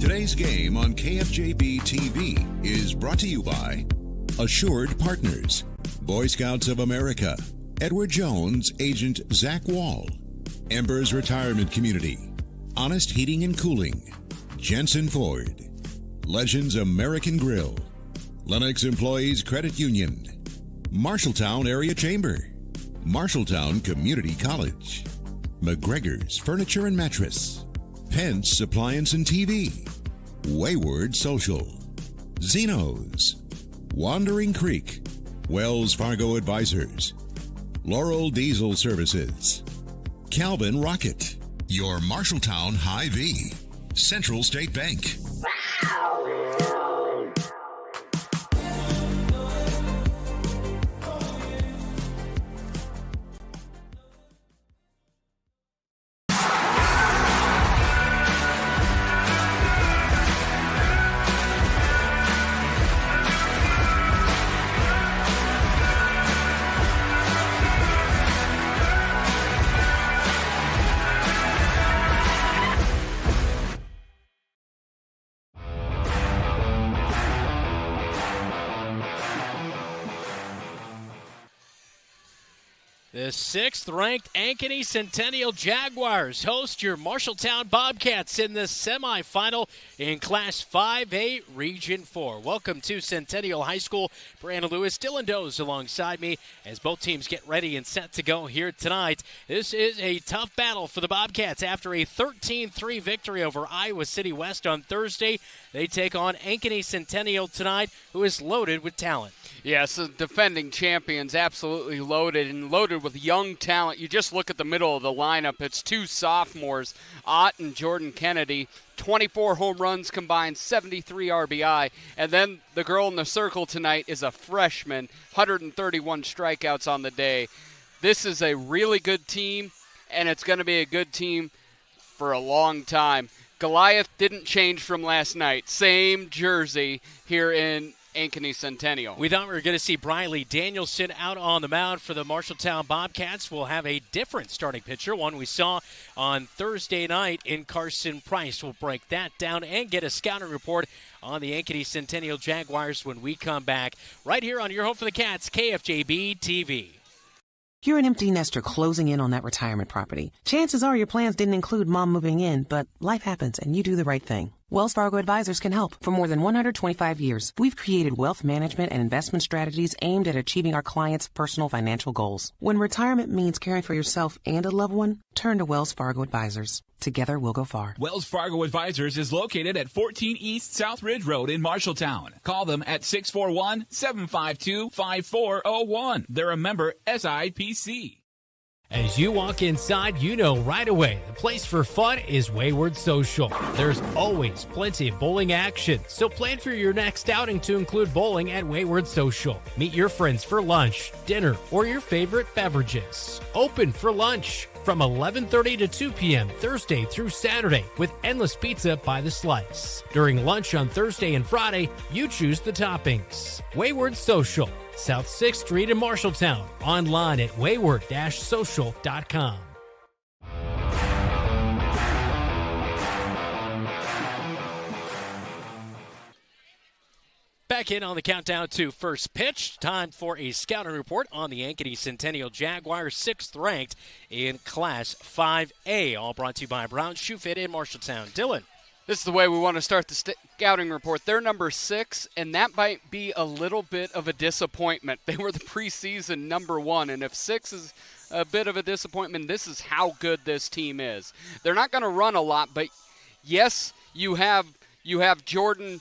Today's game on KFJB-TV is brought to you by Assured Partners, Boy Scouts of America, Edward Jones, Agent Zach Wall, Embers Retirement Community, Honest Heating and Cooling, Jensen Ford, Legends American Grill, Lennox Employees Credit Union, Marshalltown Area Chamber, Marshalltown Community College, McGregor's Furniture and Mattress, Pence Appliance and TV, Wayward Social, Zeno's, Wandering Creek, Wells Fargo Advisors, Laurel Diesel Services, Calvin Rocket, your Marshalltown Hy-Vee, Central State Bank. The 6th-ranked Ankeny Centennial Jaguars host your Marshalltown Bobcats in the semifinal in Class 5A Region 4. Welcome to Centennial High School. Brandon Lewis, Dylan Doze alongside me as both teams get ready and set to go here tonight. This is a tough battle for the Bobcats. After a 13-3 victory over Iowa City West on Thursday, they take on Ankeny Centennial tonight, who is loaded with talent. Yes, the defending champions, absolutely loaded, and loaded with young talent. You just look at the middle of the lineup. It's two sophomores, Ott and Jordan Kennedy, 24 home runs combined, 73 RBI. And then the girl in the circle tonight is a freshman, 131 strikeouts on the day. This is a really good team, and it's going to be a good team for a long time. Goliath didn't change from last night. Same jersey here in Ankeny Centennial. We thought we were going to see Briley Danielson out on the mound for the Marshalltown Bobcats. We'll have a different starting pitcher, one we saw on Thursday night in Carson Price. We'll break that down and get a scouting report on the Ankeny Centennial Jaguars when we come back right here on your home for the Cats, KFJB-TV. You're an empty nester closing in on that retirement property. Chances are your plans didn't include mom moving in, but life happens and you do the right thing. Wells Fargo Advisors can help. For more than 125 years, we've created wealth management and investment strategies aimed at achieving our clients' personal financial goals. When retirement means caring for yourself and a loved one, turn to Wells Fargo Advisors. Together, we'll go far. Wells Fargo Advisors is located at 14 East South Ridge Road in Marshalltown. Call them at 641-752-5401. They're a member SIPC. As you walk inside, you know right away the place for fun is Wayward Social. There's always plenty of bowling action, so plan for your next outing to include bowling at Wayward Social. Meet your friends for lunch, dinner, or your favorite beverages. Open for lunch from 11:30 to 2 p.m. Thursday through Saturday with endless pizza by the slice. During lunch on Thursday and Friday, you choose the toppings. Wayward Social, South 6th Street in Marshalltown. Online at wayward-social.com. Back in on the countdown to first pitch. Time for a scouting report on the Ankeny Centennial Jaguars, 6th ranked in Class 5A. All brought to you by Brown Shoe Fit in Marshalltown. Dylan. This is the way we want to start the scouting report. They're number 6, and that might be a little bit of a disappointment. They were the preseason number 1, and if 6 is a bit of a disappointment, this is how good this team is. They're not going to run a lot, but yes, you have Jordan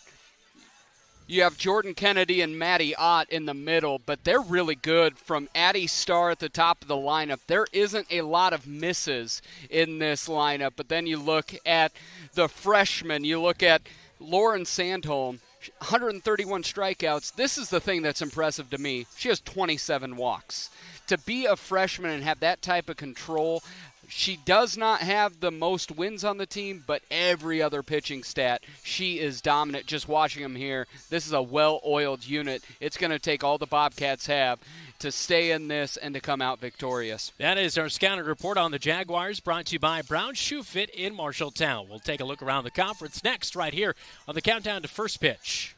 Kennedy and Maddie Ott in the middle, but they're really good from Addie Starr at the top of the lineup. There isn't a lot of misses in this lineup, but then you look at the freshmen. You look at Lauren Sandholm, 131 strikeouts. This is the thing that's impressive to me. She has 27 walks. to be a freshman and have that type of control. She does not have the most wins on the team, but every other pitching stat, she is dominant. Just watching them here, this is a well-oiled unit. It's going to take all the Bobcats have to stay in this and to come out victorious. That is our scouting report on the Jaguars, brought to you by Brown Shoe Fit in Marshalltown. We'll take a look around the conference next, right here on the Countdown to First Pitch.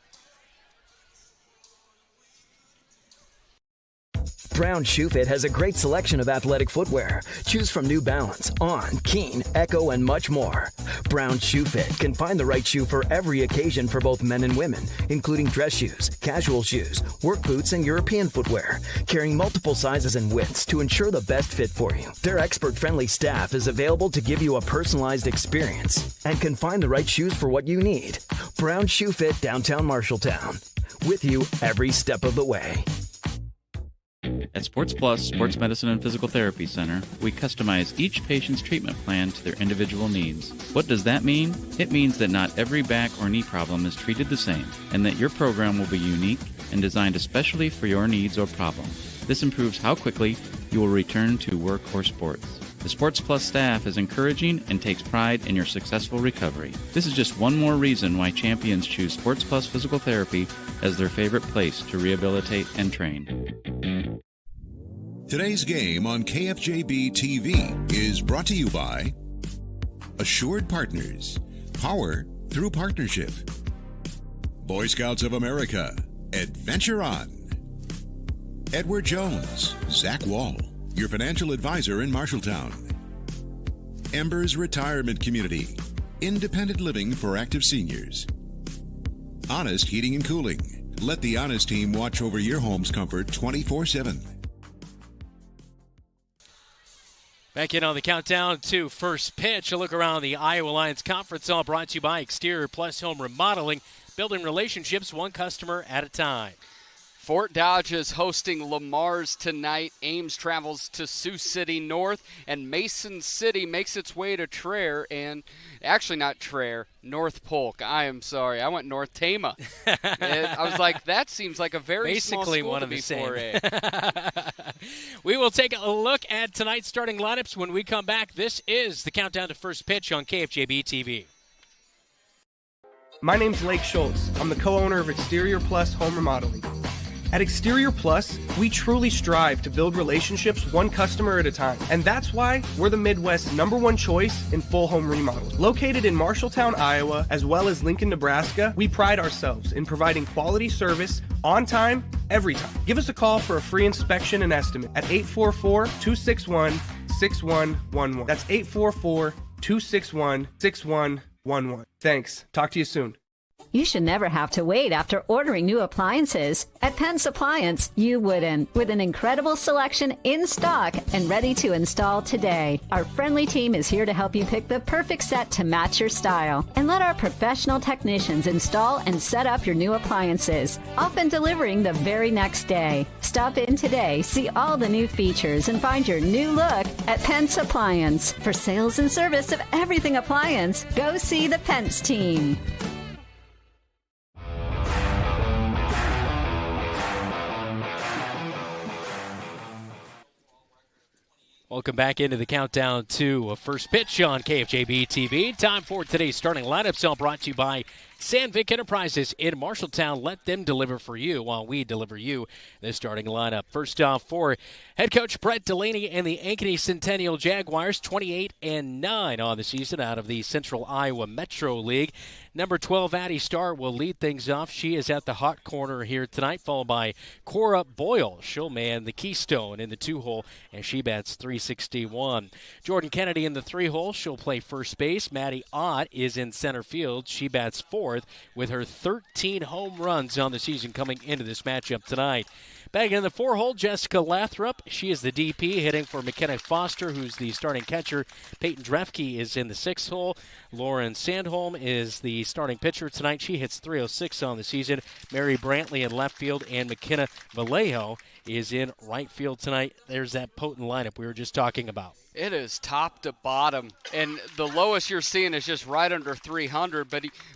Brown Shoe Fit has a great selection of athletic footwear. Choose from New Balance, On, Keen, Echo, and much more. Brown Shoe Fit can find the right shoe for every occasion for both men and women, including dress shoes, casual shoes, work boots, and European footwear, carrying multiple sizes and widths to ensure the best fit for you. Their expert-friendly staff is available to give you a personalized experience and can find the right shoes for what you need. Brown Shoe Fit, downtown Marshalltown. With you every step of the way. At Sports Plus Sports Medicine and Physical Therapy Center, we customize each patient's treatment plan to their individual needs. What does that mean? It means that not every back or knee problem is treated the same, and that your program will be unique and designed especially for your needs or problem. This improves how quickly you will return to work or sports. The Sports Plus staff is encouraging and takes pride in your successful recovery. This is just one more reason why champions choose Sports Plus Physical Therapy as their favorite place to rehabilitate and train. Today's game on KFJB-TV is brought to you by Assured Partners, power through partnership. Boy Scouts of America, Adventure On. Edward Jones, Zach Wall, your financial advisor in Marshalltown. Embers Retirement Community, independent living for active seniors. Honest Heating and Cooling, let the Honest team watch over your home's comfort 24/7. Back in on the Countdown to First Pitch, a look around the Iowa Lions Conference, all brought to you by Exterior Plus Home Remodeling, building relationships one customer at a time. Fort Dodge is hosting Lamar's tonight. Ames travels to Sioux City North, and Mason City makes its way to Traer, and actually not Traer, North Polk. I am sorry. I went North Tama. I was like, that seems like a very basically small school one to of the be same. 4A. We will take a look at tonight's starting lineups when we come back. This is the Countdown to First Pitch on KFJB-TV. My name's Lake Schultz. I'm the co-owner of Exterior Plus Home Remodeling. At Exterior Plus, we truly strive to build relationships one customer at a time. And that's why we're the Midwest's #1 choice in full home remodels. Located in Marshalltown, Iowa, as well as Lincoln, Nebraska, we pride ourselves in providing quality service on time, every time. Give us a call for a free inspection and estimate at 844-261-6111. That's 844-261-6111. Thanks. Talk to you soon. You should never have to wait after ordering new appliances. At Pence Appliance, you wouldn't. With an incredible selection in stock and ready to install today. Our friendly team is here to help you pick the perfect set to match your style. And let our professional technicians install and set up your new appliances, often delivering the very next day. Stop in today, see all the new features, and find your new look at Pence Appliance. For sales and service of everything appliance, go see the Pence team. Welcome back into the Countdown to First Pitch on KFJB-TV. Time for today's starting lineups, all brought to you by Sandvik Enterprises in Marshalltown. Let them deliver for you while we deliver you the starting lineup. First off, for head coach Brett Delaney and the Ankeny Centennial Jaguars, 28-9 on the season out of the Central Iowa Metro League. Number 12, Addie Starr, will lead things off. She is at the hot corner here tonight, followed by Cora Boyle. She'll man the Keystone in the 2-hole, and she bats .361. Jordan Kennedy in the 3-hole. She'll play first base. Maddie Ott is in center field. She bats 4th with her 13 home runs on the season coming into this matchup tonight. Back in the 4-hole, Jessica Lathrop. She is the DP, hitting for McKenna Foster, who's the starting catcher. Peyton Drefke is in the 6th hole. Lauren Sandholm is the starting pitcher tonight. She hits .306 on the season. Mary Brantley in left field, and McKenna Vallejo is in right field tonight. There's that potent lineup we were just talking about. It is top to bottom, and the lowest you're seeing is just right under 300.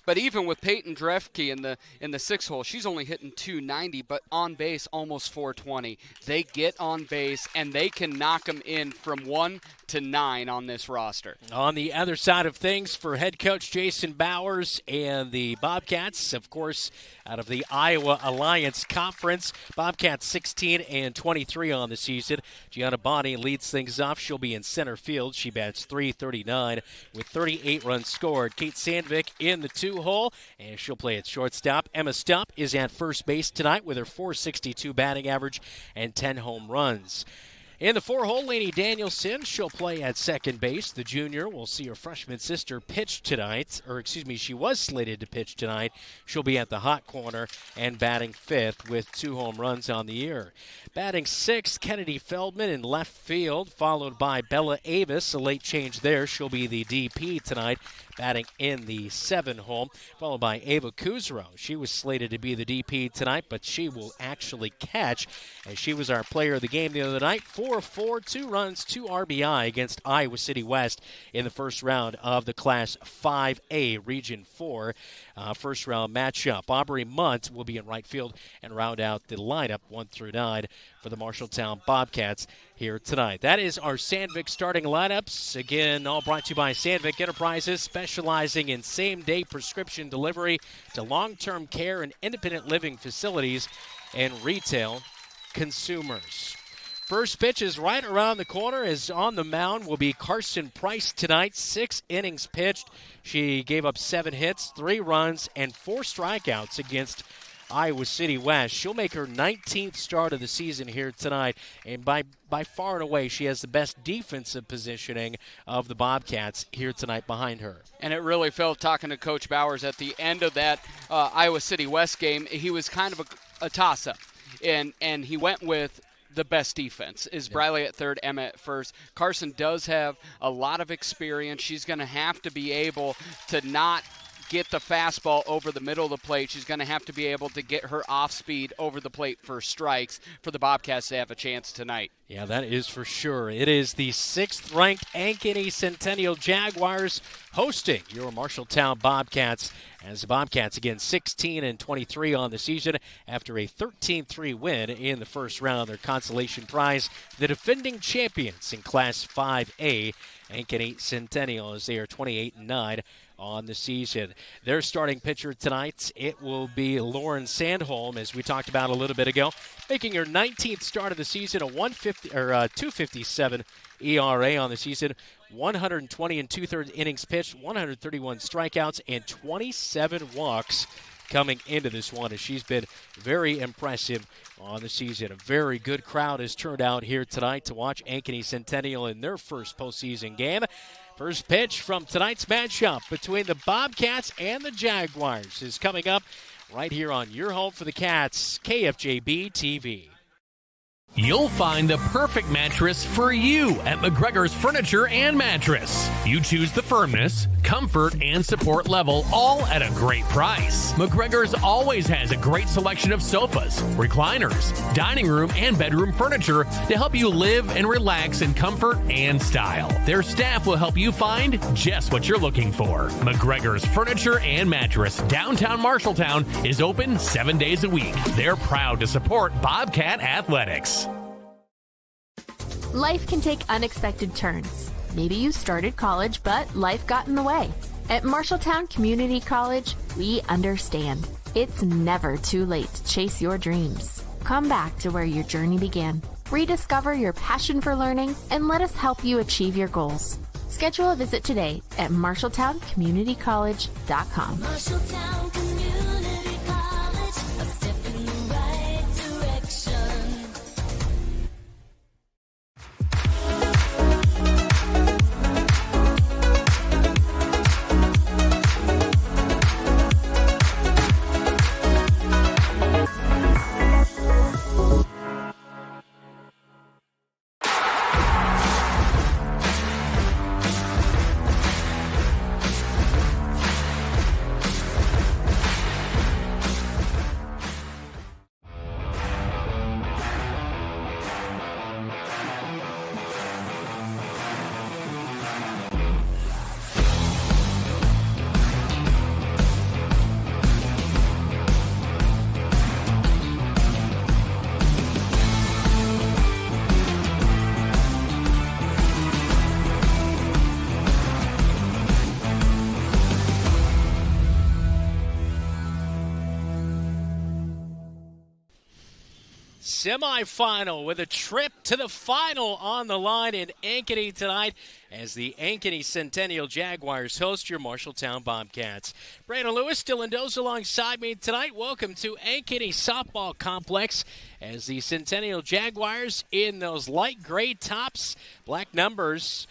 But even with Peyton Drefke in the 6th hole, she's only hitting 290, but on base almost 420. They get on base and they can knock them in from 1 to 9 on this roster. On the other side of things, for head coach Jason Bowers and the Bobcats, of course, out of the Iowa Alliance Conference, Bobcats 16-23 on the season. Gianna Bonney leads things off. She'll be in center field. She bats .339 with 38 runs scored. Kate Sandvik in the 2 hole, and she'll play at shortstop. Emma Stump is at first base tonight with her .462 batting average and 10 home runs. In the 4 hole, Lainey Danielson, she'll play at second base. The junior will see her freshman sister pitch tonight, she was slated to pitch tonight. She'll be at the hot corner and batting 5th with 2 home runs on the year. Batting 6th, Kennedy Feldman in left field, followed by Bella Avis, a late change there. She'll be the DP tonight, batting in the 7 hole, followed by Ava Kuzro. She was slated to be the DP tonight, but she will actually catch, as she was our player of the game the other night. 4-4, 2 runs, 2 RBI against Iowa City West in the first round of the Class 5A Region 4 first round matchup. Aubrey Munt will be in right field and round out the lineup 1 through 9 for the Marshalltown Bobcats here tonight. That is our Sandvik starting lineups. Again, all brought to you by Sandvik Enterprises, specializing in same-day prescription delivery to long-term care and independent living facilities and retail consumers. First pitch is right around the corner. As on the mound will be Carson Price tonight. 6 innings pitched. She gave up 7 hits, 3 runs, and 4 strikeouts against Iowa City West. She'll make her 19th start of the season here tonight, and by far and away, she has the best defensive positioning of the Bobcats here tonight behind her. And it really felt, talking to Coach Bowers at the end of that Iowa City West game, he was kind of a toss-up, and he went with the best defense. Is Briley at third, Emma at first. Carson does have a lot of experience. She's going to have to be able to not get the fastball over the middle of the plate. She's going to have to be able to get her off speed over the plate for strikes for the Bobcats to have a chance tonight. Yeah, that is for sure. It is the 6th-ranked Ankeny Centennial Jaguars hosting your Marshalltown Bobcats, as the Bobcats, again, 16-23 on the season after a 13-3 win in the first round. Their consolation prize, the defending champions in Class 5A, Ankeny Centennial, as they are 28-9 on the season. Their starting pitcher tonight, it will be Lauren Sandholm, as we talked about a little bit ago, making her 19th start of the season, a 2.57 ERA on the season, 120 and 2/3 innings pitched, 131 strikeouts, and 27 walks coming into this one, as she's been very impressive on the season. A very good crowd has turned out here tonight to watch Ankeny Centennial in their first postseason game. First pitch from tonight's matchup between the Bobcats and the Jaguars is coming up right here on your home for the Cats, KFJB-TV. You'll find the perfect mattress for you at McGregor's Furniture and Mattress. You choose the firmness, comfort, and support level, all at a great price. McGregor's always has a great selection of sofas, recliners, dining room, and bedroom furniture to help you live and relax in comfort and style. Their staff will help you find just what you're looking for. McGregor's Furniture and Mattress, downtown Marshalltown, is open 7 days a week. They're proud to support Bobcat Athletics. Life can take unexpected turns. Maybe you started college, but life got in the way. At Marshalltown Community College, we understand. It's never too late to chase your dreams. Come back to where your journey began. Rediscover your passion for learning and let us help you achieve your goals. Schedule a visit today at MarshalltownCommunityCollege.com. Marshalltown Community College, a step in the right direction. semifinal with a trip to the final on the line in Ankeny tonight as the Ankeny Centennial Jaguars host your Marshalltown Bobcats. Brandon Lewis, Dylan Doze alongside me tonight. Welcome to Ankeny Softball Complex as the Centennial Jaguars in those light gray tops, black numbers,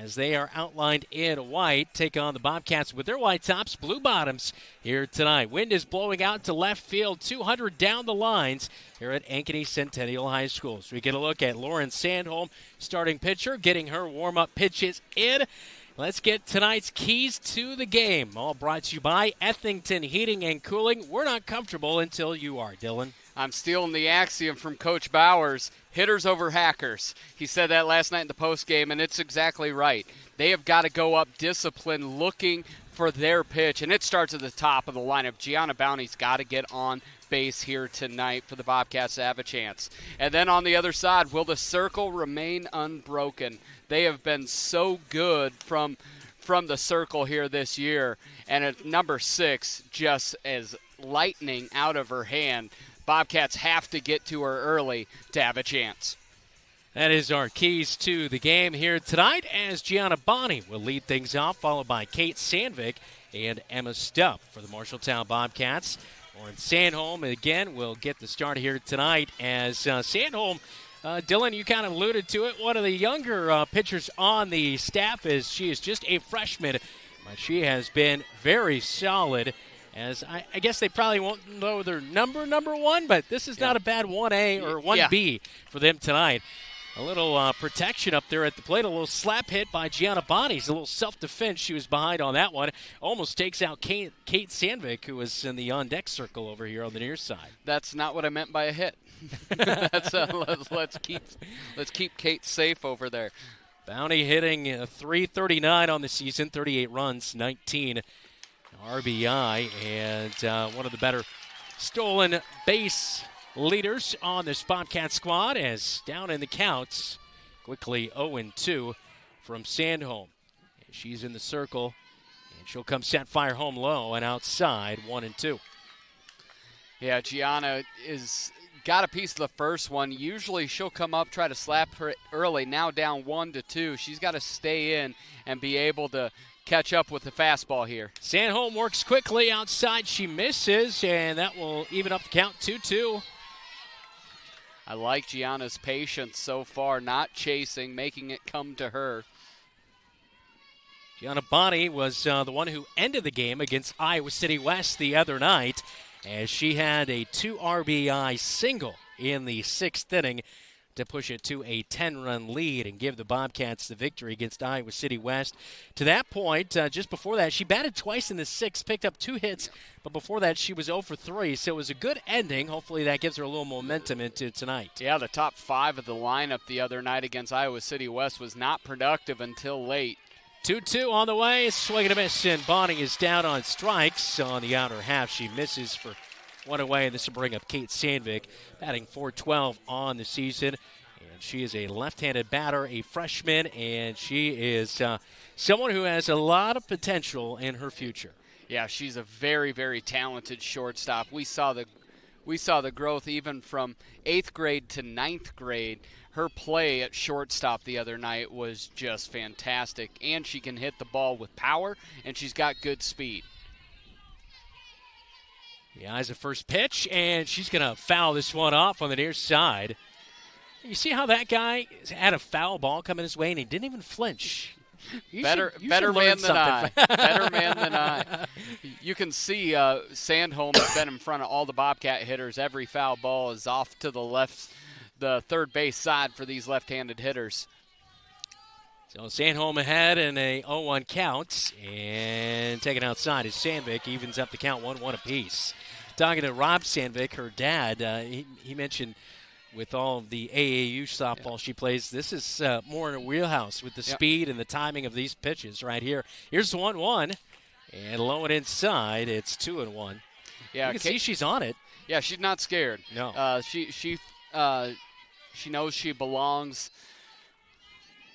as they are outlined in white, take on the Bobcats with their white tops, blue bottoms here tonight. Wind is blowing out to left field, 200 down the lines here at Ankeny Centennial High School. So we get a look at Lauren Sandholm, starting pitcher, getting her warm-up pitches in. Let's get tonight's keys to the game. All brought to you by Ethington Heating and Cooling. We're not comfortable until you are, Dylan. I'm stealing the axiom from Coach Bowers, hitters over hackers. He said that last night in the postgame, and it's exactly right. They have got to go up disciplined, looking for their pitch, and it starts at the top of the lineup. Gianna Bounty's got to get on base here tonight for the Bobcats to have a chance. And then on the other side, will the circle remain unbroken? They have been so good from the circle here this year, and at number 6, just as lightning out of her hand, Bobcats have to get to her early to have a chance. That is our keys to the game here tonight as Gianna Bonney will lead things off, followed by Kate Sandvik and Emma Stupp for the Marshalltown Bobcats. Lauren Sandholm, again, will get the start here tonight as Sandholm, Dylan, you kind of alluded to it, one of the younger pitchers on the staff is she is just a freshman, but she has been very solid. As I guess they probably won't know their number one, but this is not a bad 1A or 1B for them tonight. A little protection up there at the plate, a little slap hit by Gianna Bonnie's, a little self-defense. She was behind on that one. Almost takes out Kate Sandvik, who was in the on-deck circle over here on the near side. That's not what I meant by a hit. Let's keep Kate safe over there. Bounty hitting .339 on the season, 38 runs, 19 RBI, and one of the better stolen base leaders on this Bobcat squad as down in the counts, quickly 0-2 from Sandholm. She's in the circle, and she'll come set, fire home low, and outside 1-2. Yeah, Gianna is got a piece of the first one. Usually she'll come up, try to slap her early. Now down 1-2. She's got to stay in and be able to catch up with the fastball here. Sandholm works quickly outside. She misses, and that will even up the count 2-2. I like Gianna's patience so far, not chasing, making it come to her. Gianna Bonney was the one who ended the game against Iowa City West the other night as she had a 2 RBI single in the 6th inning to push it to a 10-run lead and give the Bobcats the victory against Iowa City West. To that point, just before that, she batted twice in the 6th, picked up 2 hits, but before that she was 0 for 3, so it was a good ending. Hopefully that gives her a little momentum into tonight. Yeah, the top 5 of the lineup the other night against Iowa City West was not productive until late. 2-2 on the way, swing and a miss, and Bonnie is down on strikes on the outer half. She misses for one away, and this will bring up Kate Sandvik, batting .412 on the season. And she is a left-handed batter, a freshman, and she is someone who has a lot of potential in her future. Yeah, she's a very, very talented shortstop. We saw the growth even from 8th grade to 9th grade. Her play at shortstop the other night was just fantastic, and she can hit the ball with power, and she's got good speed. The eyes of first pitch, and she's going to foul this one off on the near side. You see how that guy had a foul ball coming his way, and he didn't even flinch. Better man than I. Better man than I. You can see Sandholm has been in front of all the Bobcat hitters. Every foul ball is off to the left, the third base side for these left-handed hitters. So Sandholm ahead in a 0-1 count, and taken outside is Sandvik, evens up the count 1-1 apiece. Talking to Rob Sandvik, her dad, he mentioned with all of the AAU softball she plays, this is more in her wheelhouse with the speed and the timing of these pitches right here. Here's the 1-1, and low and inside, it's 2-1. Yeah, you can see she's on it. Yeah, she's not scared. No. She knows she belongs,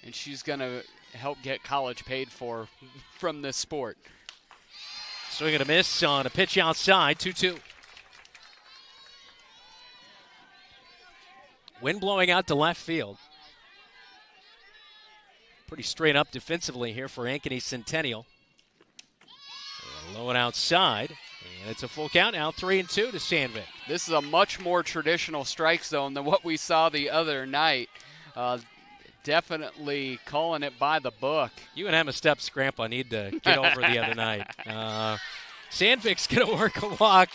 and she's going to help get college paid for from this sport. Swing and a miss on a pitch outside, 2-2. Wind blowing out to left field. Pretty straight up defensively here for Ankeny Centennial. And low and outside. And it's a full count now, 3-2 to Sandvik. This is a much more traditional strike zone than what we saw the other night. Definitely calling it by the book. You and Emma Stepp's grandpa need to get over the other night. Sandvik's going to work a walk.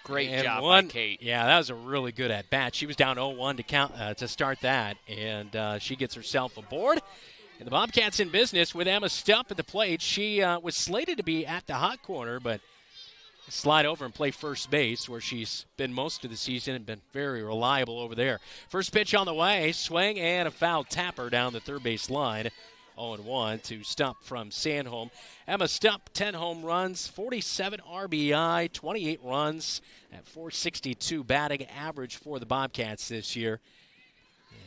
Great and job by Kate. Yeah, that was a really good at-bat. She was down 0-1 to count to start that, and she gets herself aboard. And the Bobcats in business with Emma Stupp at the plate. She was slated to be at the hot corner, but slide over and play first base, where she's been most of the season and been very reliable over there. First pitch on the way, swing and a foul tapper down the third base line. 0-1 to Stupp from Sandholm. Emma Stupp, 10 home runs, 47 RBI, 28 runs at .462 batting average for the Bobcats this year.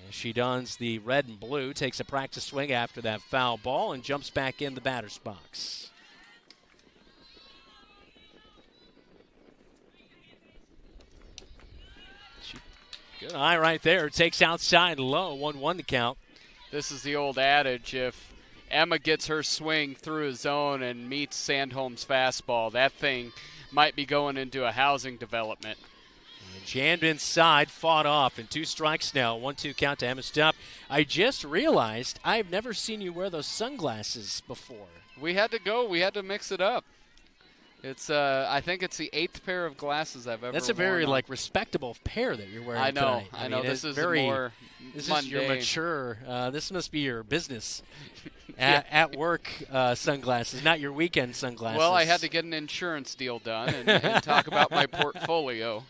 And she dons the red and blue, takes a practice swing after that foul ball, and jumps back in the batter's box. Good eye right there. Takes outside low, 1-1 to count. This is the old adage, if Emma gets her swing through a zone and meets Sandholm's fastball, that thing might be going into a housing development. And jammed inside, fought off, and 2 strikes now. 1-2 count to Emma Stupp. I just realized I've never seen you wear those sunglasses before. We had to mix it up. It's I think it's the 8th pair of glasses I've ever worn. That's a very respectable pair that you're wearing. I know. Tonight. I know. This is very more This mundane. is your mature. This must be your business at work sunglasses, not your weekend sunglasses. Well, I had to get an insurance deal done and talk about my portfolio.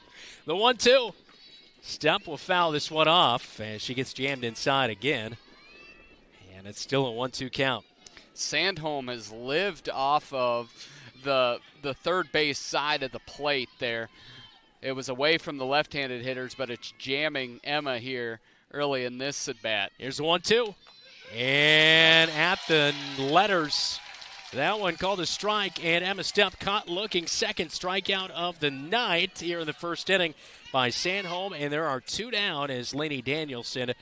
The 1-2. Stupp will foul this one off, and she gets jammed inside again. And it's still a 1-2 count. Sandholm has lived off of the third base side of the plate there. It was away from the left-handed hitters, but it's jamming Emma here early in this at-bat. Here's the 1-2. And at the letters, that one called a strike, and Emma Stupp caught looking, second strikeout of the night here in the first inning by Sandholm, and there are 2 down as Lainey Danielson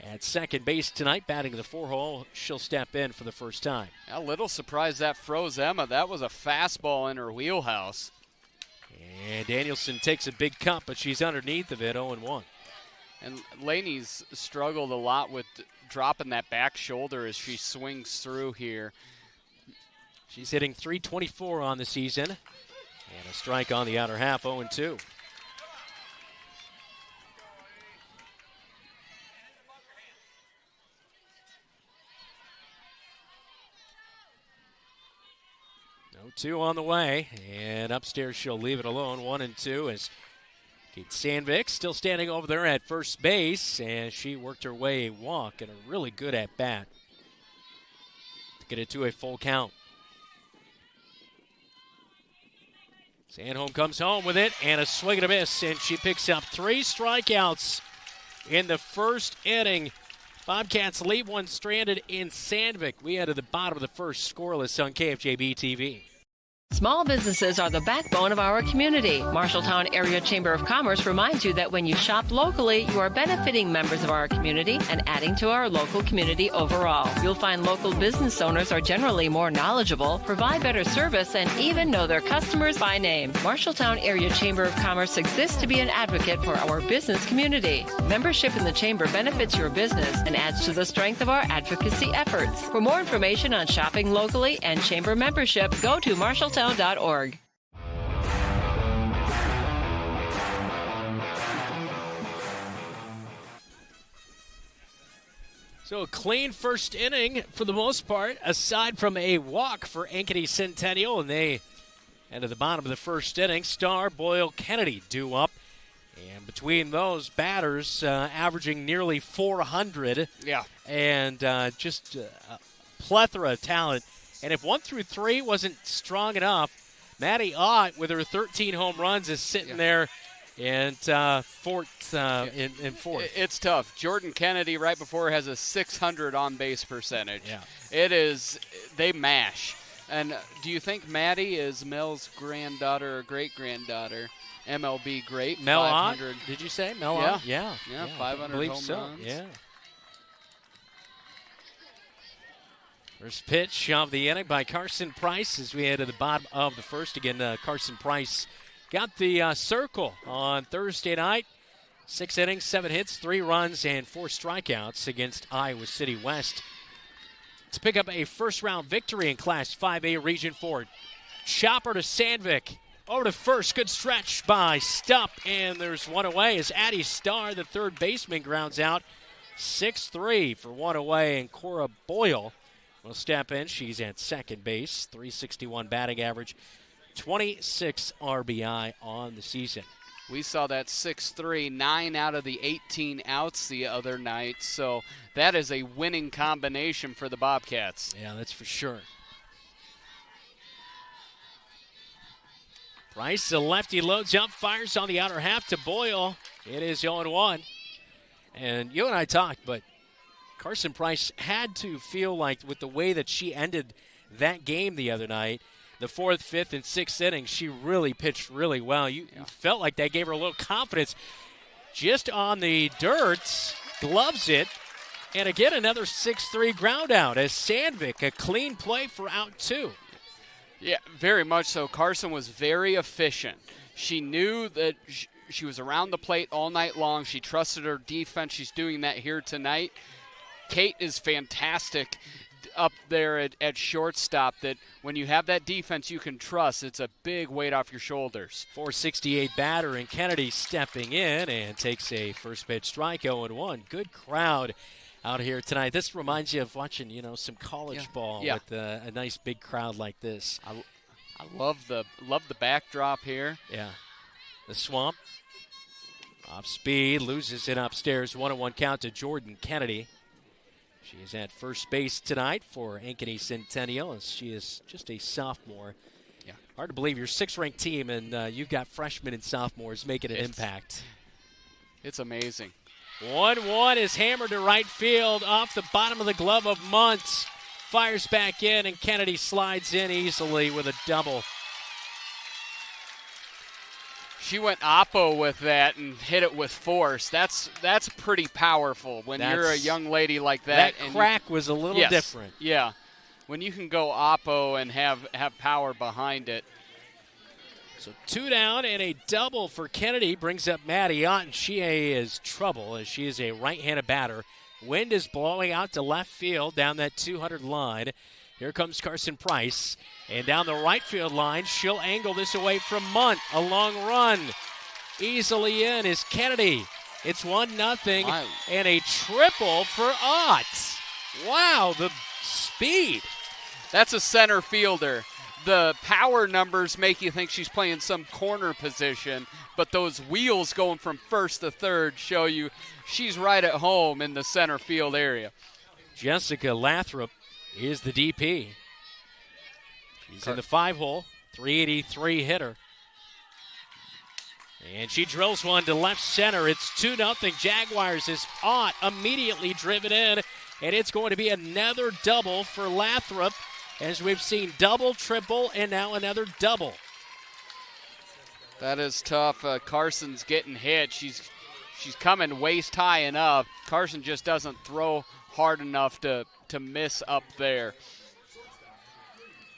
at second base tonight, batting the 4-hole. She'll step in for the first time. A little surprised that froze Emma. That was a fastball in her wheelhouse. And Danielson takes a big cut, but she's underneath of it, 0-1. And Laney's struggled a lot with dropping that back shoulder as she swings through here. She's hitting .324 on the season. And a strike on the outer half, 0-2. No 2 on the way, and upstairs she'll leave it alone. 1-2 as Kate Sandvik still standing over there at first base, and she worked her way a walk and a really good at bat to get it to a full count. Sandholm comes home with it, and a swing and a miss, and she picks up 3 strikeouts in the first inning. Bobcats leave one stranded in Sandvik. We head to the bottom of the first, scoreless on KFJB-TV. Small businesses are the backbone of our community. Marshalltown Area Chamber of Commerce reminds you that when you shop locally, you are benefiting members of our community and adding to our local community overall. You'll find local business owners are generally more knowledgeable, provide better service, and even know their customers by name. Marshalltown Area Chamber of Commerce exists to be an advocate for our business community. Membership in the Chamber benefits your business and adds to the strength of our advocacy efforts. For more information on shopping locally and Chamber membership, go to Marshalltown.org. So a clean first inning for the most part, aside from a walk for Ankeny Centennial, and they enter the bottom of the first inning. Starr, Boyle, Kennedy due up. And between those batters, averaging nearly 400. Yeah. And just a plethora of talent. And if 1 through 3 wasn't strong enough, Maddie Ott, with her 13 home runs, is sitting there in fourth. It's tough. Jordan Kennedy right before her has a 600 on-base percentage. Yeah. It is, they mash. And do you think Maddie is Mel's granddaughter or great-granddaughter? MLB great. Mel Ott, 500. did you say? Mel Yeah. Ott? Yeah. 500 I believe home so. runs. Yeah. First pitch of the inning by Carson Price as we head to the bottom of the first. Again, Carson Price got the circle on Thursday night. 6 innings, 7 hits, 3 runs, and 4 strikeouts against Iowa City West to pick up a first-round victory in Class 5A Region 4. Chopper to Sandvik. Over to first. Good stretch by Stupp. And there's one away as Addie Starr, the third baseman, grounds out. 6-3 for one away. And Cora Boyle will step in. She's at second base. .361 batting average. 26 RBI on the season. We saw that 6-3, 9 out of the 18 outs the other night. So that is a winning combination for the Bobcats. Yeah, that's for sure. Price, the lefty, loads up, fires on the outer half to Boyle. It is 0-1. And you and I talked, but Carson Price had to feel like with the way that she ended that game the other night, the 4th, 5th, and 6th innings, she really pitched really well. You felt like that gave her a little confidence. Just on the dirt, gloves it, and again another 6-3 ground out as Sandvik, a clean play for out 2. Yeah, very much so. Carson was very efficient. She knew that she was around the plate all night long. She trusted her defense. She's doing that here tonight. Kate is fantastic up there at shortstop, that when you have that defense you can trust, it's a big weight off your shoulders. .468 batter, and Kennedy stepping in and takes a first pitch strike. 0-1. Good crowd out here tonight. This reminds you of watching, some college ball with a nice big crowd like this. I love the backdrop here. Yeah. The Swamp. Off speed, loses it upstairs. 1-1 count to Jordan Kennedy. She is at first base tonight for Ankeny Centennial, and she is just a sophomore. Yeah. Hard to believe you're 6th-ranked team, and you've got freshmen and sophomores making an impact. It's amazing. 1-1 is hammered to right field off the bottom of the glove of Muntz. Fires back in, and Kennedy slides in easily with a double. She went oppo with that and hit it with force. That's pretty powerful when you're a young lady like that. That crack was a little different. Yeah. When you can go oppo and have power behind it. So 2 down and a double for Kennedy brings up Maddie Ott, and she is trouble as she is a right-handed batter. Wind is blowing out to left field down that 200 line. Here comes Carson Price. And down the right field line, she'll angle this away from Munt. A long run. Easily in is Kennedy. It's 1-0 and a triple for Ott. Wow, the speed. That's a center fielder. The power numbers make you think she's playing some corner position, but those wheels going from first to third show you she's right at home in the center field area. Jessica Lathrop is the DP. She's in the 5-hole, 383 hitter. And she drills one to left center. It's 2-0 Jaguars as Ott immediately driven in, and it's going to be another double for Lathrop, as we've seen double, triple, and now another double. That is tough. Carson's getting hit. She's coming waist high enough. Carson just doesn't throw hard enough to miss up there.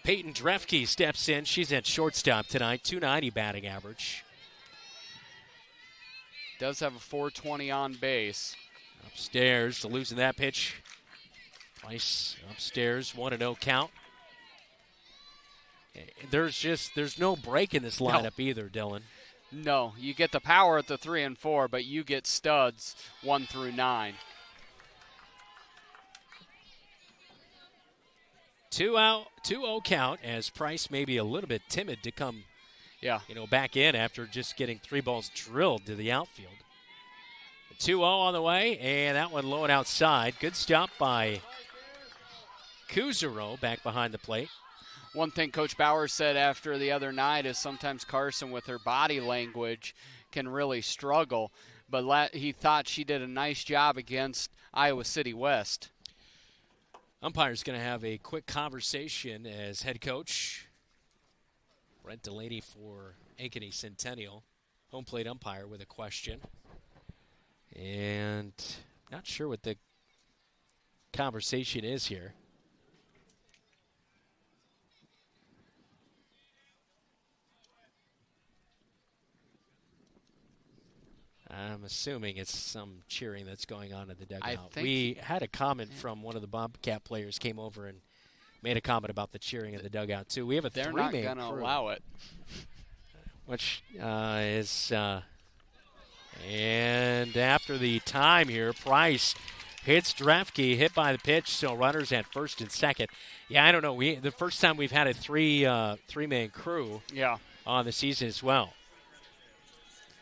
Peyton Drefke steps in. She's at shortstop tonight, .290 batting average. Does have a .420 on base. Upstairs to losing that pitch. Price upstairs, 1-0 count. There's no break in this lineup either, Dylan. No, you get the power at the 3 and 4, but you get studs 1 through 9. 2-0 count as Price may be a little bit timid to come back in after just getting 3 balls drilled to the outfield. 2-0 on the way, and that one low and outside. Good stop by Kuzero back behind the plate. One thing Coach Bauer said after the other night is sometimes Carson with her body language can really struggle, but he thought she did a nice job against Iowa City West. Umpire's going to have a quick conversation as head coach Brent Delaney for Ankeny Centennial home plate umpire with a question. And not sure what the conversation is here. I'm assuming it's some cheering that's going on in the dugout. We had a comment from one of the Bobcat players came over and made a comment about the cheering in the dugout, too. We have a three-man crew. They're not going to allow it. Which is and after the time here, Price hits Drefke, hit by the pitch, so runners at first and second. Yeah, I don't know. The first time we've had a three-man crew on the season as well.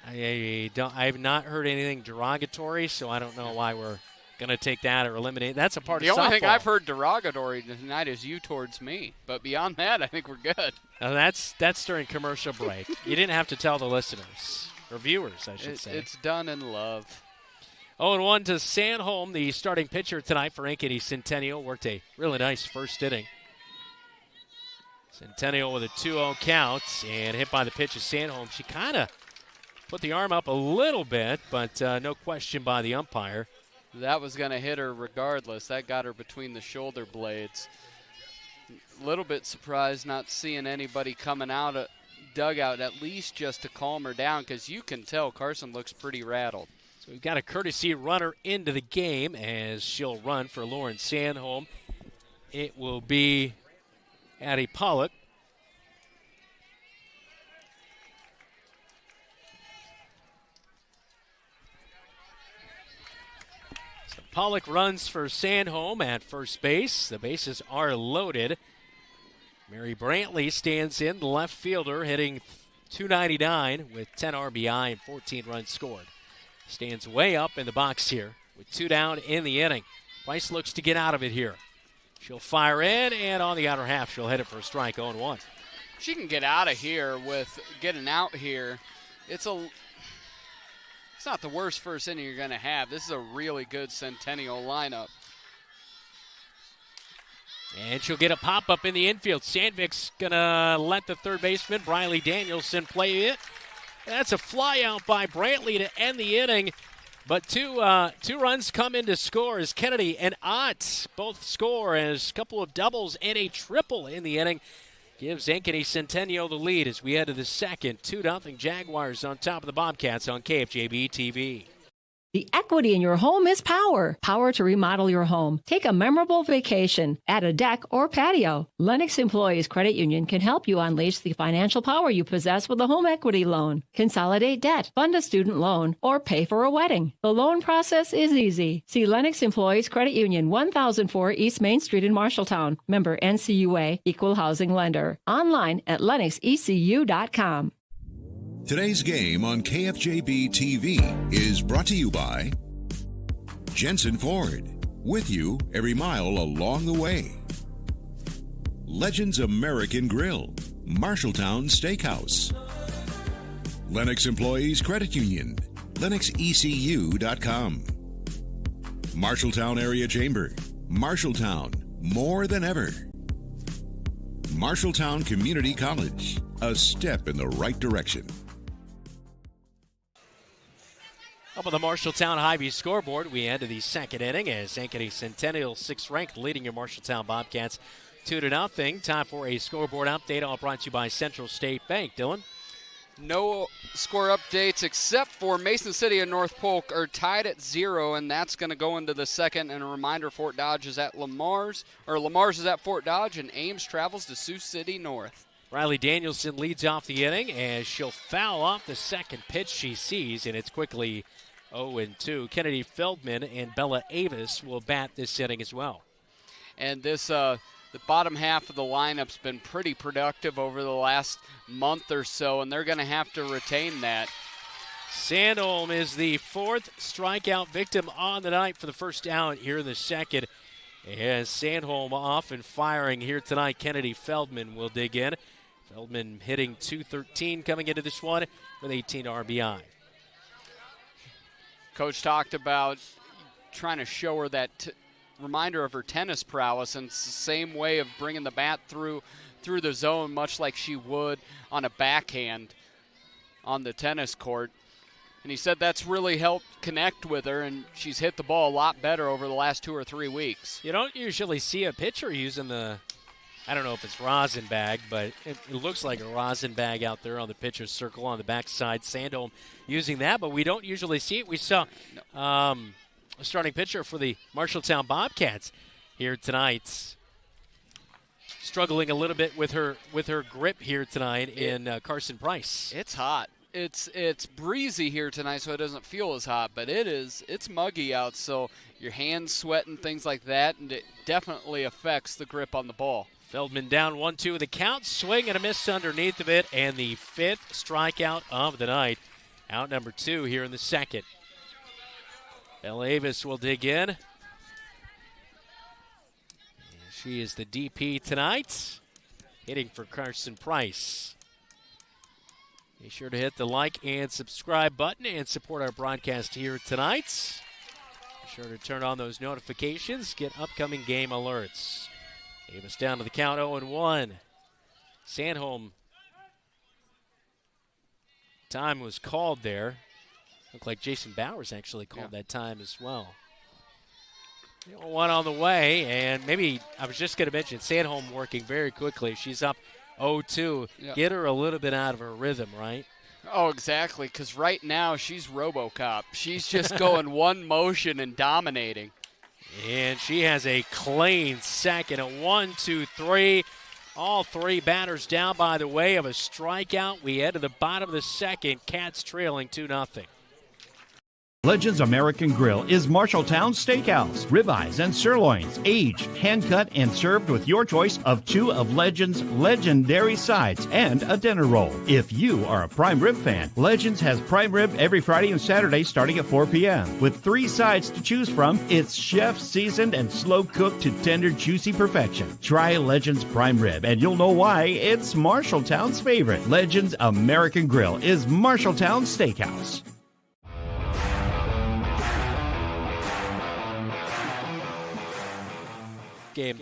I've not heard anything derogatory, so I don't know why we're going to take that or eliminate. That's a part of softball. The only thing I've heard derogatory tonight is you towards me. But beyond that, I think we're good. Now that's during commercial break. You didn't have to tell the listeners, or viewers, I should say. It's done in love. 0-1 to Sandholm, the starting pitcher tonight for Ankeny Centennial. Worked a really nice first inning. Centennial with a 2-0 count and hit by the pitch of Sandholm. She kind of put the arm up a little bit, but no question by the umpire. That was going to hit her regardless. That got her between the shoulder blades. A little bit surprised not seeing anybody coming out of dugout, at least just to calm her down, because you can tell Carson looks pretty rattled. So we've got a courtesy runner into the game as she'll run for Lauren Sandholm. It will be Addie Pollock. Pollock runs for Sandholm at first base. The bases are loaded. Mary Brantley stands in, the left fielder, hitting .299 with 10 RBI and 14 runs scored. Stands way up in the box here with 2 down in the inning. Price looks to get out of it here. She'll fire in, and on the outer half, she'll hit it for a strike, 0-1. She can get out of here with getting out here. It's not the worst first inning you're going to have. This is a really good Centennial lineup. And she'll get a pop-up in the infield. Sandvik's going to let the third baseman, Briley Danielson, play it. That's a fly out by Brantley to end the inning. But two runs come in to score as Kennedy and Ott both score as a couple of doubles and a triple in the inning. Gives Ankeny Centennial the lead as we head to the second. 2-0 Jaguars on top of the Bobcats on KFJB-TV. The equity in your home is power. Power to remodel your home. Take a memorable vacation. Add a deck or patio. Lennox Employees Credit Union can help you unleash the financial power you possess with a home equity loan. Consolidate debt, fund a student loan, or pay for a wedding. The loan process is easy. See Lennox Employees Credit Union, 1004 East Main Street in Marshalltown. Member NCUA, Equal Housing Lender. Online at lennoxecu.com. Today's game on KFJB-TV is brought to you by Jensen Ford, with you every mile along the way. Legends American Grill, Marshalltown Steakhouse. Lennox Employees Credit Union, lennoxecu.com. Marshalltown Area Chamber, Marshalltown, more than ever. Marshalltown Community College, a step in the right direction. Up on the Marshalltown Hy-Vee scoreboard, we end the second inning as Ankeny Centennial, 6th ranked, leading your Marshalltown Bobcats 2-0. Time for a scoreboard update, all brought to you by Central State Bank. Dylan? No score updates except for Mason City and North Polk are tied at 0, and that's going to go into the second. And a reminder, Fort Dodge is at Lamar's is at Fort Dodge, and Ames travels to Sioux City North. Riley Danielson leads off the inning as she'll foul off the second pitch she sees, and it's quickly 0-2. Kennedy Feldman and Bella Avis will bat this inning as well. And this the bottom half of the lineup's been pretty productive over the last month or so, and they're going to have to retain that. Sandholm is the 4th strikeout victim on the night for the first out here in the second. As Sandholm off and firing here tonight, Kennedy Feldman will dig in. Feldman hitting .213 coming into this one with 18 RBI. Coach talked about trying to show her that reminder of her tennis prowess, and it's the same way of bringing the bat through the zone, much like she would on a backhand. on the tennis court. And he said that's really helped connect with her, and she's hit the ball a lot better over the last 2 or 3 weeks. You don't usually see a pitcher using the, I don't know if it's rosin bag, but it looks like a rosin bag out there on the pitcher's circle on the backside. Sandholm using that, but we don't usually see it. We saw a starting pitcher for the Marshalltown Bobcats here tonight, struggling a little bit with her grip here tonight in Carson Price. It's hot. It's breezy here tonight, so it doesn't feel as hot, but it's muggy out, so your hands sweat and things like that, and it definitely affects the grip on the ball. Feldman down 1-2 the count, swing and a miss underneath of it, and the 5th strikeout of the night. Out number 2 here in the second. Bella Avis will dig in. She is the DP tonight, hitting for Carson Price. Be sure to hit the like and subscribe button and support our broadcast here tonight. Be sure to turn on those notifications, get upcoming game alerts. Davis down to the count 0-1. Sandholm. Time was called there. Looked like Jason Bowers actually called that time as well. 1 on the way, and maybe I was just going to mention Sandholm working very quickly. She's up 0-2. Yeah. Get her a little bit out of her rhythm, right? Oh, exactly, because right now she's RoboCop. She's just going one motion and dominating. And she has a clean second, a 1-2-3. All 3 batters down by the way of a strikeout. We head to the bottom of the second. Cats trailing 2-0. Legends American Grill is Marshalltown Steakhouse. Ribeyes and sirloins, aged, hand-cut, and served with your choice of 2 of Legends' legendary sides and a dinner roll. If you are a prime rib fan, Legends has prime rib every Friday and Saturday starting at 4 p.m. With 3 sides to choose from, it's chef-seasoned and slow-cooked to tender, juicy perfection. Try Legends Prime Rib, and you'll know why it's Marshalltown's favorite. Legends American Grill is Marshalltown Steakhouse. Game.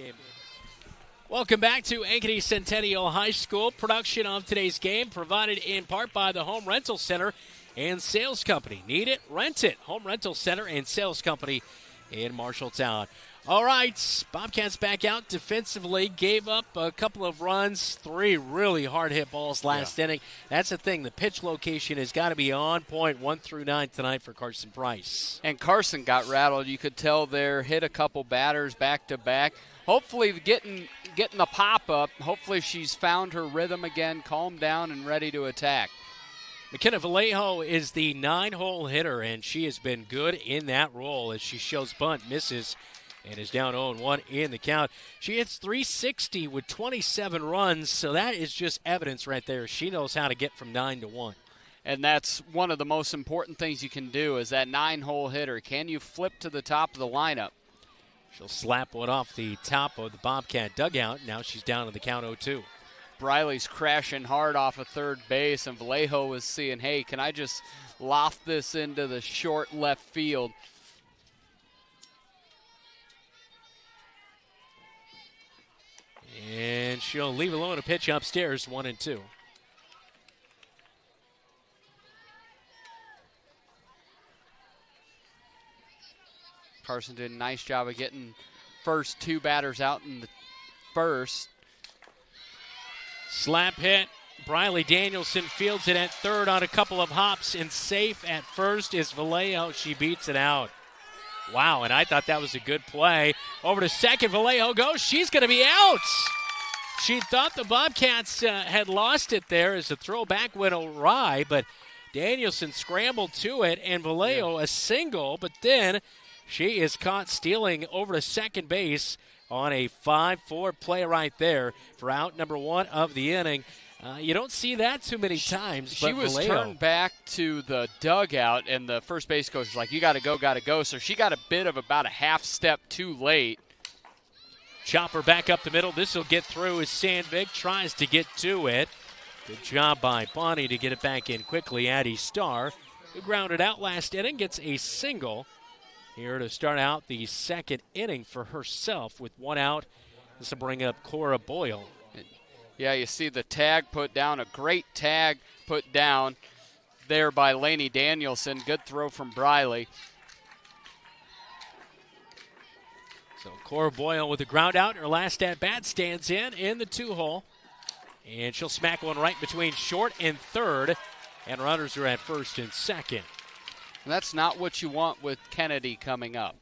Welcome back to Ankeny Centennial High School. Production of today's game provided in part by the Home Rental Center and Sales Company. Need it? Rent it. Home Rental Center and Sales Company in Marshalltown. All right, Bobcats back out defensively. Gave up a couple of runs, 3 really hard-hit balls last inning. That's the thing. The pitch location has got to be on point 1 through 9 tonight for Carson Price. And Carson got rattled. You could tell there, hit a couple batters back-to-back. Hopefully getting the pop-up. Hopefully she's found her rhythm again, calmed down, and ready to attack. McKenna Vallejo is the 9-hole hitter, and she has been good in that role as she shows bunt, misses, and is down 0-1 in the count. She hits .360 with 27 runs, so that is just evidence right there. She knows how to get from 9 to 1. And that's one of the most important things you can do is that 9-hole hitter. Can you flip to the top of the lineup? She'll slap one off the top of the Bobcat dugout. Now she's down to the count 0-2. Briley's crashing hard off of third base, and Vallejo is seeing, hey, can I just loft this into the short left field? And she'll leave alone a pitch upstairs, 1-2. Carson did a nice job of getting first 2 batters out in the first. Slap hit. Briley Danielson fields it at third on a couple of hops, and safe at first is Vallejo. She beats it out. Wow, and I thought that was a good play. Over to second, Vallejo goes. She's going to be out. She thought the Bobcats had lost it there as the throw back went awry, but Danielson scrambled to it, and Vallejo a single, but then she is caught stealing over to second base on a 5-4 play right there for out number 1 of the inning. You don't see that too many times. She was Vallejo turned back to the dugout, and the first base coach was like, you got to go. So she got a bit of about a half step too late. Chopper back up the middle. This will get through as Sandvik tries to get to it. Good job by Bonnie to get it back in quickly. Addie Starr, who grounded out last inning, gets a single here to start out the second inning for herself with 1 out. This will bring up Cora Boyle. Yeah, you see the tag put down, a great tag put down. there by Lainey Danielson. Good throw from Briley. So Cora Boyle with the ground out. Her last at bat stands in the 2-hole. And she'll smack one right between short and third. And runners are at first and second. And that's not what you want with Kennedy coming up.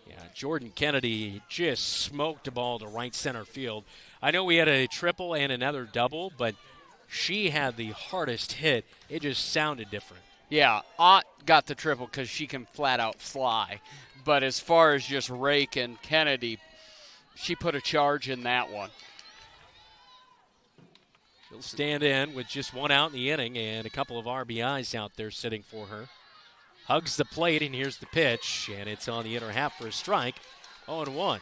Yeah, Jordan Kennedy just smoked the ball to right center field. I know we had a triple and another double, but she had the hardest hit. It just sounded different. Yeah, Ott got the triple because she can flat out fly. But as far as just raking, Kennedy, she put a charge in that one. She'll stand in with just one out in the inning and a couple of RBIs out there sitting for her. Hugs the plate, and here's the pitch, and it's on the inner half for a strike. 0-1.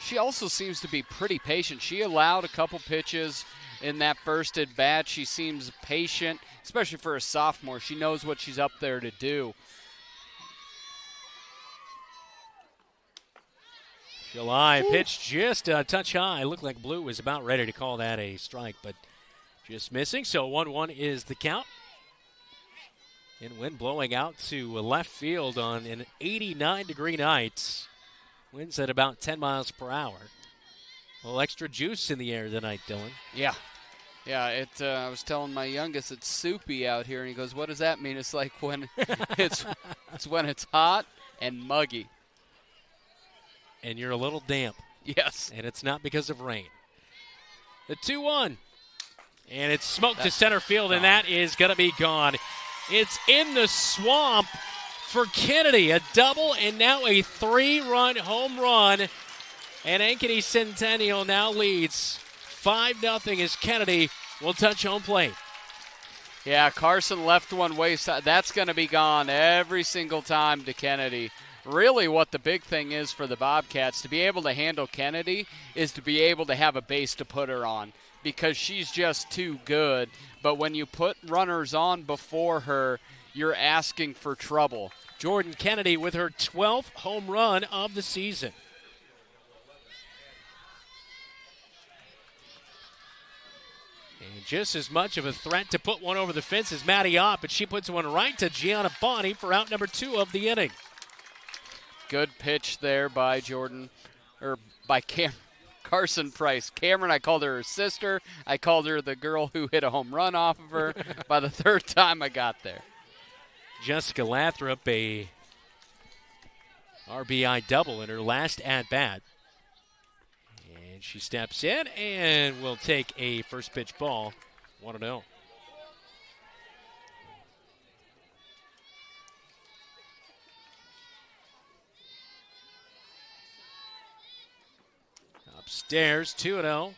She also seems to be pretty patient. She allowed a couple pitches in that first at bat. She seems patient, especially for a sophomore. She knows what she's up there to do. July pitch just a touch high. Looked like Blue was about ready to call that a strike, but just missing. So 1-1 is the count. And wind blowing out to left field on an 89-degree night. Winds at about 10 miles per hour. A little extra juice in the air tonight, Dylan. Yeah. Yeah, I was telling my youngest it's soupy out here, and he goes, what does that mean? It's like when it's when it's hot and muggy. And you're a little damp. Yes. And it's not because of rain. The 2-1. And it's smoked to center field, and that is going to be gone. It's in the swamp for Kennedy. A double and now a 3-run home run. And Ankeny Centennial now leads 5-0 as Kennedy will touch home plate. Yeah, Carson left one wayside. That's going to be gone every single time to Kennedy. Really what the big thing is for the Bobcats, to be able to handle Kennedy, is to be able to have a base to put her on, because she's just too good. But when you put runners on before her, you're asking for trouble. Jordan Kennedy with her 12th home run of the season. And just as much of a threat to put one over the fence as Maddie Ott, but she puts one right to Gianna Bonney for out number 2 of the inning. Good pitch there by Carson Price. Cameron, I called her sister. I called her the girl who hit a home run off of her. By the third time I got there. Jessica Lathrop, a RBI double in her last at-bat. And she steps in and will take a first pitch ball, 1-0. Upstairs, 2-0.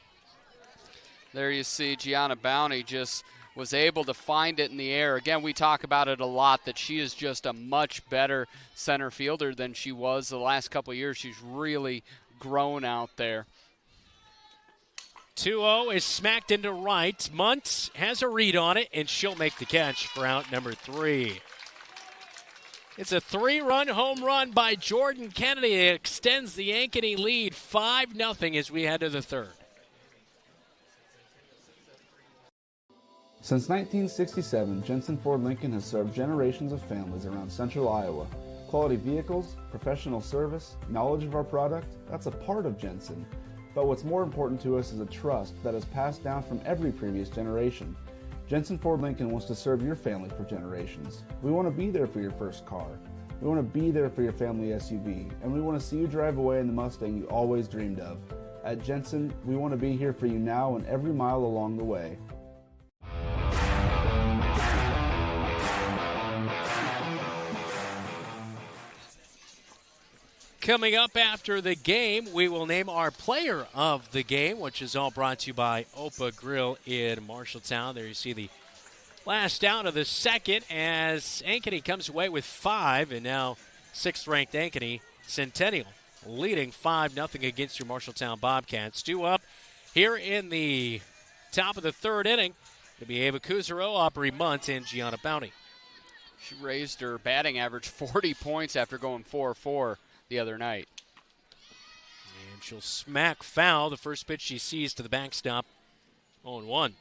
There you see Gianna Bowney just was able to find it in the air. Again, we talk about it a lot, that she is just a much better center fielder than she was the last couple of years. She's really grown out there. 2-0 is smacked into right. Muntz has a read on it, and she'll make the catch for out number 3. It's a 3-run home run by Jordan Kennedy. It extends the Ankeny lead 5-0 as we head to the third. Since 1967, Jensen Ford Lincoln has served generations of families around central Iowa. Quality vehicles, professional service, knowledge of our product, that's a part of Jensen. But what's more important to us is a trust that is passed down from every previous generation. Jensen Ford Lincoln wants to serve your family for generations. We want to be there for your first car. We want to be there for your family SUV. And we want to see you drive away in the Mustang you always dreamed of. At Jensen, we want to be here for you now and every mile along the way. Coming up after the game, we will name our player of the game, which is all brought to you by Opa Grill in Marshalltown. There you see the last out of the second as Ankeny comes away with 5, and now 6th-ranked Ankeny Centennial leading 5-0 against your Marshalltown Bobcats. 2 up here in the top of the third inning. It'll be Ava Kuzaro, Aubrey Munt, and Gianna Bowney. She raised her batting average 40 points after going 4-4 the other night. And she'll smack foul. The first pitch she sees to the backstop, 0-1.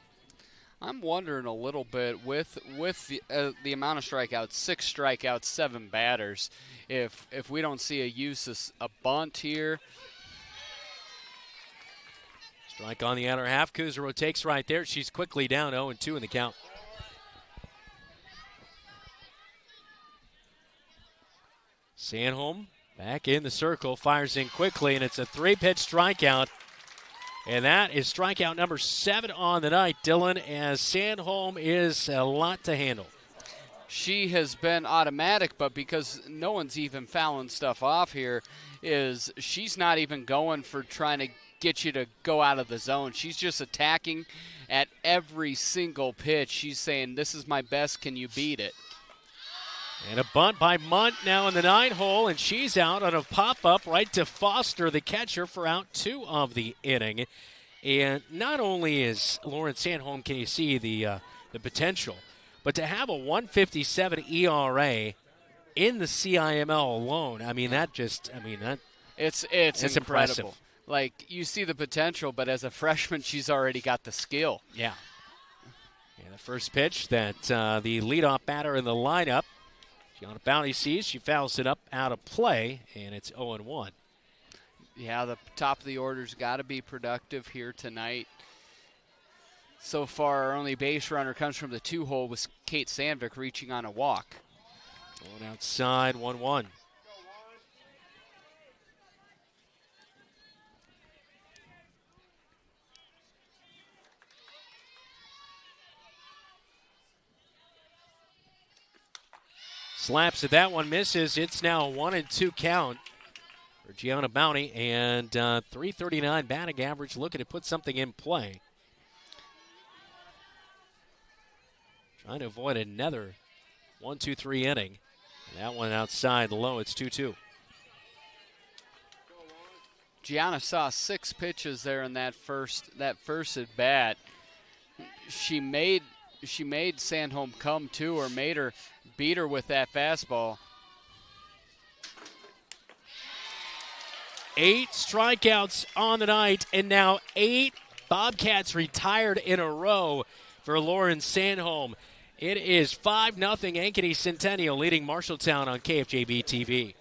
I'm wondering a little bit with the amount of strikeouts, 6 strikeouts, 7 batters, if we don't see a use of a bunt here. Strike on the outer half. Kuzero takes right there. She's quickly down 0-2 in the count. Sandholm back in the circle, fires in quickly, and it's a 3-pitch strikeout. And that is strikeout number 7 on the night, Dylan, as Sandholm is a lot to handle. She has been automatic, but because no one's even fouling stuff off here, is she's not even going for trying to get you to go out of the zone. She's just attacking at every single pitch. She's saying, this is my best, can you beat it? And a bunt by Munt now in the 9-hole, and she's out on a pop-up right to Foster, the catcher, for out 2 of the inning. And not only is Lauren Sandholm, can you see the potential, but to have a 1.57 ERA in the CIML alone, it's impressive. incredible. Like, you see the potential, but as a freshman, she's already got the skill. Yeah. And the first pitch that the leadoff batter in the lineup, Gianna Bounty sees, she fouls it up out of play, and it's 0-1. Yeah, the top of the order's got to be productive here tonight. So far, our only base runner comes from the 2-hole with Kate Sandvik reaching on a walk. Going outside, 1-1. Slaps at that one, misses. It's now a 1-2 count for Gianna Bounty, and 339 batting average, looking to put something in play. Trying to avoid another 1-2-3 inning. And that one outside low, it's 2-2. Gianna saw 6 pitches there in that first at bat. She made Sandholm come to her, made her beat her with that fastball. 8 strikeouts on the night, and now 8 Bobcats retired in a row for Lauren Sandholm. It is 5-0 Ankeny Centennial leading Marshalltown on KFJB-TV.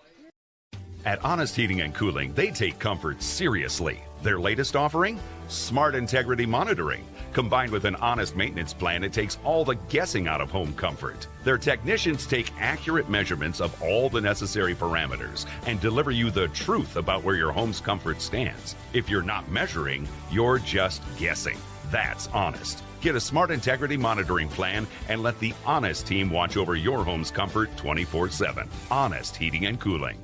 At Honest Heating and Cooling, they take comfort seriously. Their latest offering? Smart Integrity Monitoring. Combined with an honest maintenance plan, it takes all the guessing out of home comfort. Their technicians take accurate measurements of all the necessary parameters and deliver you the truth about where your home's comfort stands. If you're not measuring, you're just guessing. That's honest. Get a Smart Integrity Monitoring plan and let the Honest team watch over your home's comfort 24/7. Honest Heating and Cooling.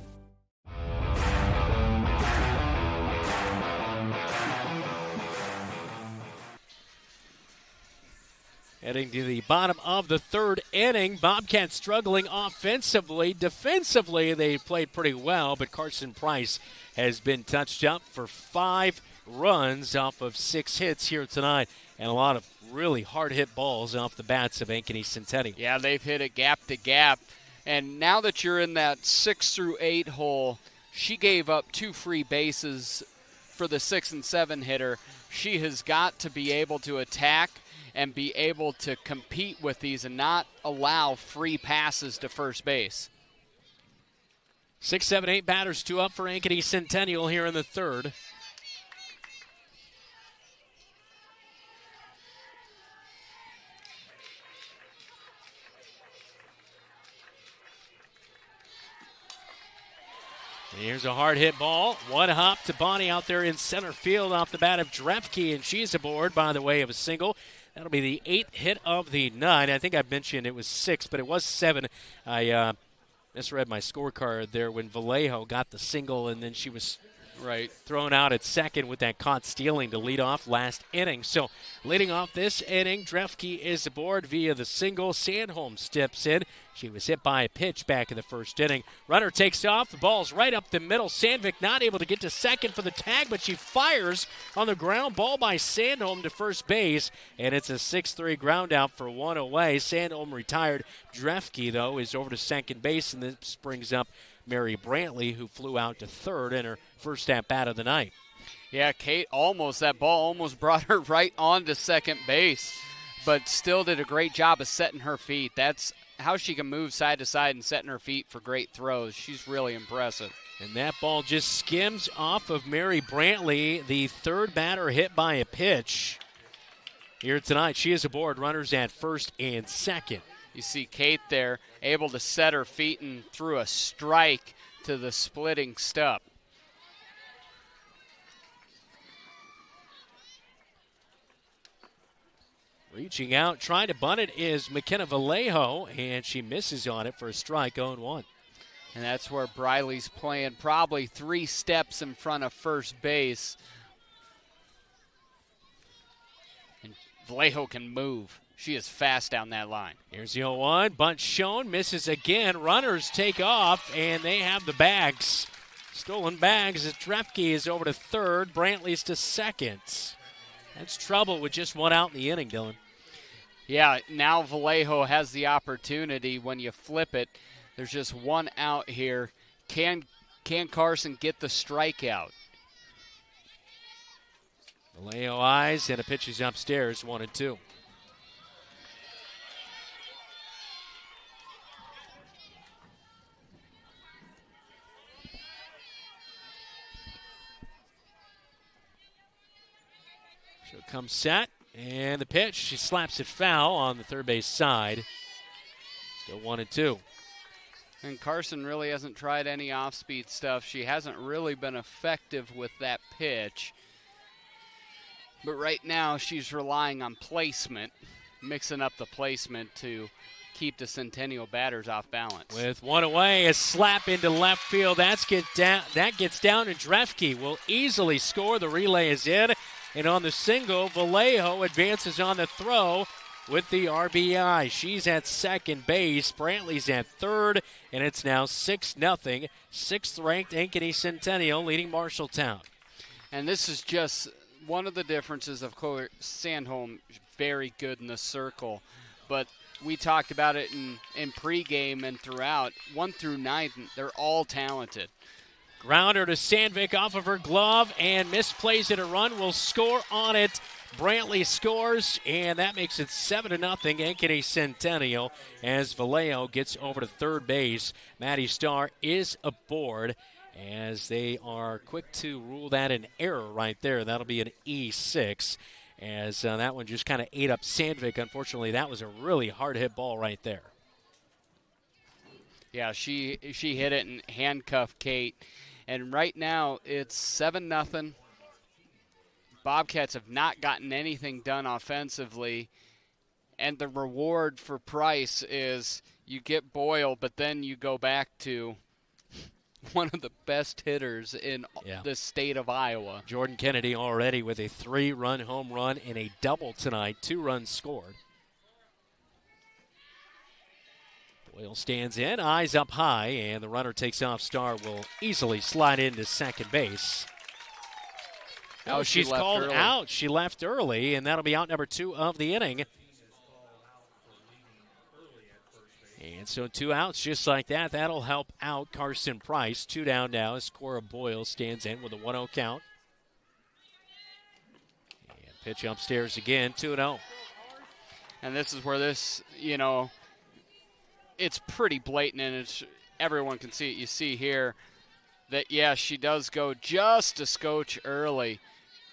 Heading to the bottom of the 3rd inning, Bobcats struggling offensively. Defensively, they played pretty well, but Carson Price has been touched up for 5 runs off of 6 hits here tonight, and a lot of really hard-hit balls off the bats of Ankeny Centennial. Yeah, they've hit it gap to gap, and now that you're in that 6 through 8 hole, she gave up 2 free bases for the 6 and 7 hitter. She has got to be able to attack and be able to compete with these and not allow free passes to first base. 6, 7, 8 batters, 2 up for Ankeny Centennial here in the 3rd. And here's a hard hit ball. One hop to Bonnie out there in center field off the bat of Drefke, and she's aboard by the way of a single. That'll be the 8th hit of the night. I think I mentioned it was 6, but it was 7. I misread my scorecard there when Vallejo got the single, and then she was thrown out at second with that caught stealing to lead off last inning. So leading off this inning, Drefke is aboard via the single. Sandholm steps in. She was hit by a pitch back in the 1st inning. Runner takes off. The ball's right up the middle. Sandvik not able to get to second for the tag, but she fires on the ground ball by Sandholm to first base, and it's a 6-3 ground out for 1 away. Sandholm retired. Drefke, though, is over to second base, and this brings up Mary Brantley, who flew out to 3rd in her first at-bat of the night. Yeah, Kate that ball almost brought her right on to second base. but still did a great job of setting her feet. That's how she can move side to side and setting her feet for great throws. She's really impressive. And that ball just skims off of Mary Brantley, the third batter hit by a pitch. Here tonight, she is aboard, runners at first and second. You see Kate there, able to set her feet and threw a strike to the splitting stub. Reaching out, trying to bunt it is McKenna Vallejo, and she misses on it for a strike, 0-1. And that's where Briley's playing probably 3 steps in front of first base. And Vallejo can move. She is fast down that line. Here's the 0-1. Bunt shown. Misses again. Runners take off, and they have the bags. Stolen bags as Drefke is over to third. Brantley's to second. That's trouble with just one out in the inning, Dylan. Yeah, now Vallejo has the opportunity when you flip it. There's just one out here. Can Carson get the strikeout? Vallejo eyes, and a pitch is upstairs, 1-2. She'll come set, and the pitch, she slaps it foul on the third base side. Still 1-2. And Carson really hasn't tried any off-speed stuff. She hasn't really been effective with that pitch. But right now she's relying on placement, mixing up the placement to keep the Centennial batters off balance. With one away, a slap into left field. That gets down, and Drefke will easily score. The relay is in. And on the single, Vallejo advances on the throw with the RBI. She's at second base. Brantley's at third, and it's now 6-0. Sixth-ranked Ankeny Centennial leading Marshalltown. And this is just one of the differences. Of course, Sandholm very good in the circle, but we talked about it in pregame and throughout. 1 through 9, they're all talented. Grounder to Sandvik off of her glove and misplays it. A run will score on it. Brantley scores, and that makes it 7-0 Ankeny Centennial as Vallejo gets over to third base. Maddie Starr is aboard as they are quick to rule that an error right there. That'll be an E6 as that one just kind of ate up Sandvik. Unfortunately, that was a really hard hit ball right there. Yeah, she hit it and handcuffed Kate. And right now it's 7-0. Bobcats have not gotten anything done offensively. And the reward for Price is you get Boyle, but then you go back to one of the best hitters in the state of Iowa. Jordan Kennedy already with a 3-run home run and a double tonight. 2 runs scored. Boyle stands in, eyes up high, and the runner takes off. Starr will easily slide into second base. Oh, she's called early. Out. She left early, and that'll be out number 2 of the inning. And so 2 outs just like that. That'll help out Carson Price. 2 down now as Cora Boyle stands in with a 1-0 count. And pitch upstairs again, 2-0. And this is where this, it's pretty blatant, and everyone can see it. You see here that, she does go just a scotch early,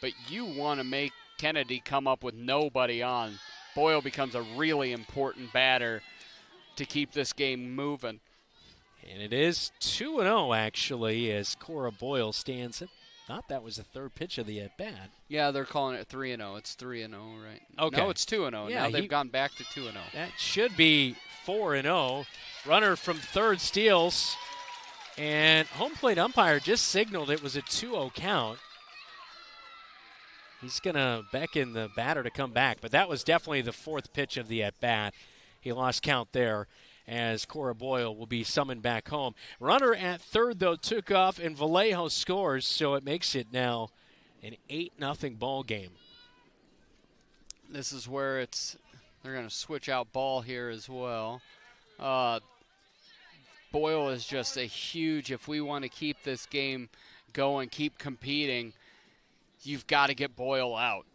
but you want to make Kennedy come up with nobody on. Boyle becomes a really important batter to keep this game moving. And it is 2-0, actually, as Cora Boyle stands in. Thought that was the third pitch of the at-bat. Yeah, they're calling it 3-0. It's 3-0, right? Okay. No, it's 2-0. Yeah, now they've gone back to 2-0. That should be 4-0. Runner from third steals. And home plate umpire just signaled it was a 2-0 count. He's going to beckon the batter to come back. But that was definitely the fourth pitch of the at-bat. He lost count there as Cora Boyle will be summoned back home. Runner at third, though, took off, and Vallejo scores, so it makes it now an 8-0 ball game. This is where they're going to switch out ball here as well. Boyle is just a huge, if we want to keep this game going, keep competing, you've got to get Boyle out.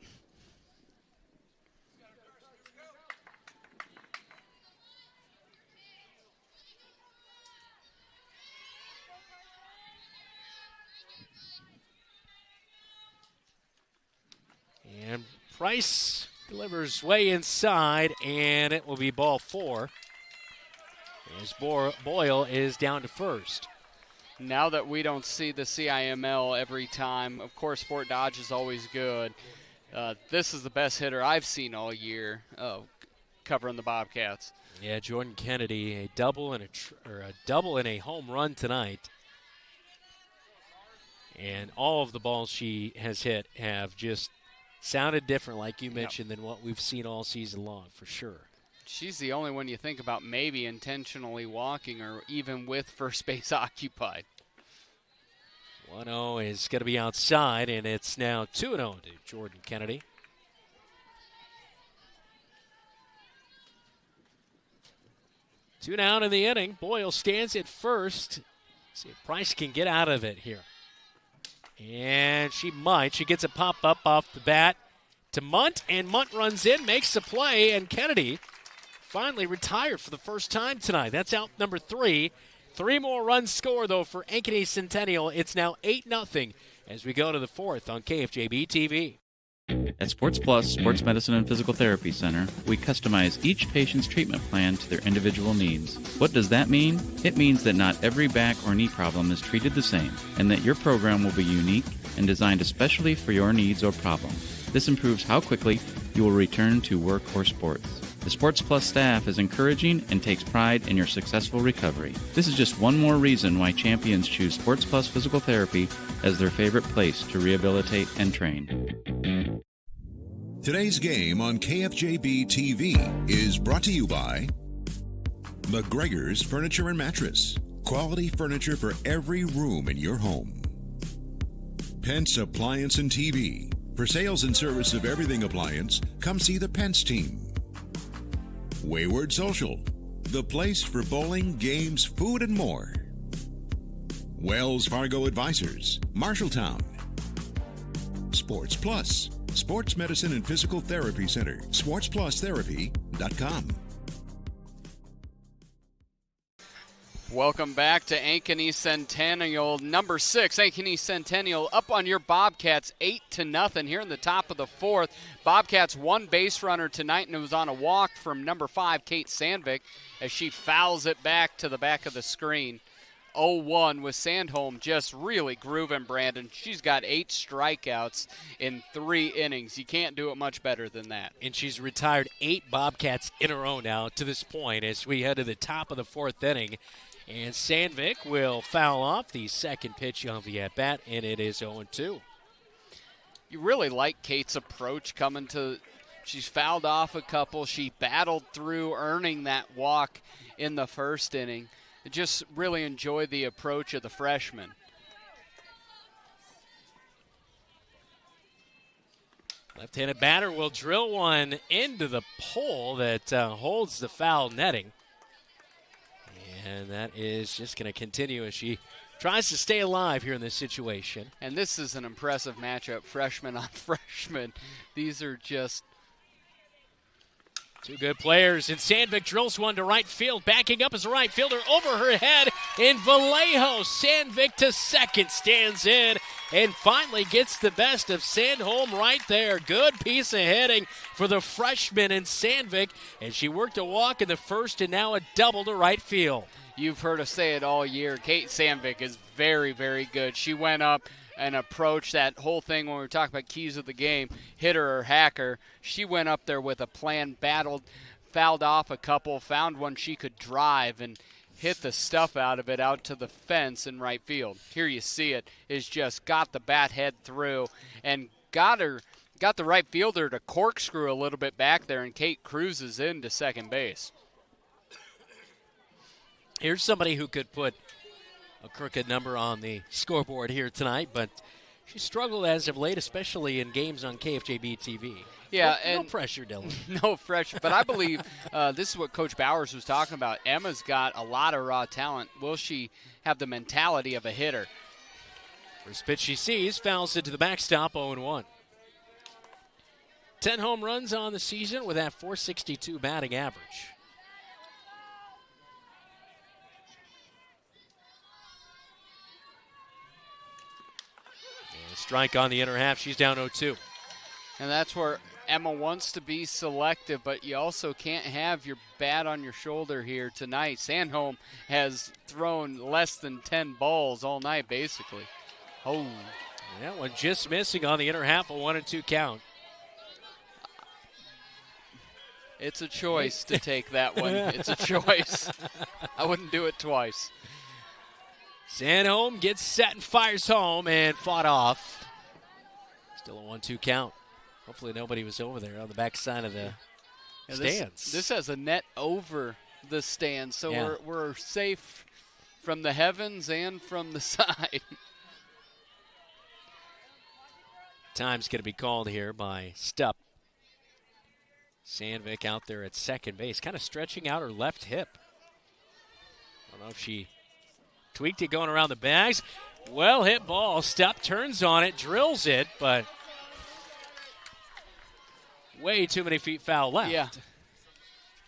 Price delivers way inside, and it will be ball 4. As Boyle is down to first. Now that we don't see the CIML every time, of course Fort Dodge is always good. This is the best hitter I've seen all year covering the Bobcats. Yeah, Jordan Kennedy, a double and a home run tonight. And all of the balls she has hit have just sounded different, like you mentioned, than what we've seen all season long, for sure. She's the only one you think about maybe intentionally walking or even with first base occupied. 1-0 is going to be outside, and it's now 2-0 to Jordan Kennedy. Two down in the inning. Boyle stands at first. See if Price can get out of it here. And she might. She gets a pop-up off the bat to Munt, and Munt runs in, makes the play, and Kennedy finally retired for the first time tonight. That's out number 3. 3 more runs scored, though, for Ankeny Centennial. It's now 8-0 as we go to the 4th on KFJB-TV. At Sports Plus Sports Medicine and Physical Therapy Center, we customize each patient's treatment plan to their individual needs. What does that mean? It means that not every back or knee problem is treated the same, and that your program will be unique and designed especially for your needs or problem. This improves how quickly you will return to work or sports. The Sports Plus staff is encouraging and takes pride in your successful recovery. This is just one more reason why champions choose Sports Plus Physical Therapy as their favorite place to rehabilitate and train. Today's game on KFJB-TV is brought to you by McGregor's Furniture and Mattress. Quality furniture for every room in your home. Pence Appliance and TV. For sales and service of everything appliance, come see the Pence team. Wayward Social, the place for bowling, games, food, and more. Wells Fargo Advisors, Marshalltown. Sports Plus, Sports Medicine and Physical Therapy Center, sportsplusTherapy.com. Welcome back to Ankeny Centennial, number 6. Ankeny Centennial up on your Bobcats 8-0 here in the top of the 4th. Bobcats one base runner tonight, and it was on a walk from number 5, Kate Sandvik, as she fouls it back to the back of the screen. 0-1 with Sandholm just really grooving, Brandon. She's got 8 strikeouts in 3 innings. You can't do it much better than that. And she's retired 8 Bobcats in a row now to this point as we head to the top of the 4th inning. And Sandvik will foul off the second pitch of the at-bat, and it is 0-2. You really like Kate's approach coming to – she's fouled off a couple. She battled through earning that walk in the first inning. I just really enjoy the approach of the freshman. Left-handed batter will drill one into the pole that holds the foul netting. And that is just going to continue as she tries to stay alive here in this situation. And this is an impressive matchup, freshman on freshman. These are just 2 good players. And Sandvik drills one to right field. Backing up as a right fielder over her head. And Vallejo, Sandvik to second, stands in and finally gets the best of Sandholm right there. Good piece of hitting for the freshman in Sandvik. And she worked a walk in the first and now a double to right field. You've heard us say it all year. Kate Sandvik is very, very good. She went up and approached that whole thing when we were talking about keys of the game, hitter or hacker. She went up there with a plan, battled, fouled off a couple, found one she could drive, and hit the stuff out of it out to the fence in right field. Here you see it, is just got the bat head through and got the right fielder to corkscrew a little bit back there, and Kate cruises into second base. Here's somebody who could put a crooked number on the scoreboard here tonight, but she struggled as of late, especially in games on KFJB-TV. Yeah, no pressure, Dylan. No pressure, but I believe this is what Coach Bowers was talking about. Emma's got a lot of raw talent. Will she have the mentality of a hitter? First pitch she sees, fouls it to the backstop, 0-1. 10 home runs on the season with that .462 batting average. And strike on the inner half. She's down 0-2. And that's where Emma wants to be selective, but you also can't have your bat on your shoulder here tonight. Sandholm has thrown less than 10 balls all night, basically. Oh. That one just missing on the inner half, a 1-2 count. It's a choice to take that one. It's a choice. I wouldn't do it twice. Sandholm gets set and fires home and fought off. Still a 1-2 count. Hopefully nobody was over there on the back side of the stands. This has a net over the stands, so we're safe from the heavens and from the side. Time's going to be called here by Stupp. Sandvik out there at second base, kind of stretching out her left hip. I don't know if she tweaked it going around the bags. Well hit ball. Stupp turns on it, drills it, but way too many feet foul left. Yeah.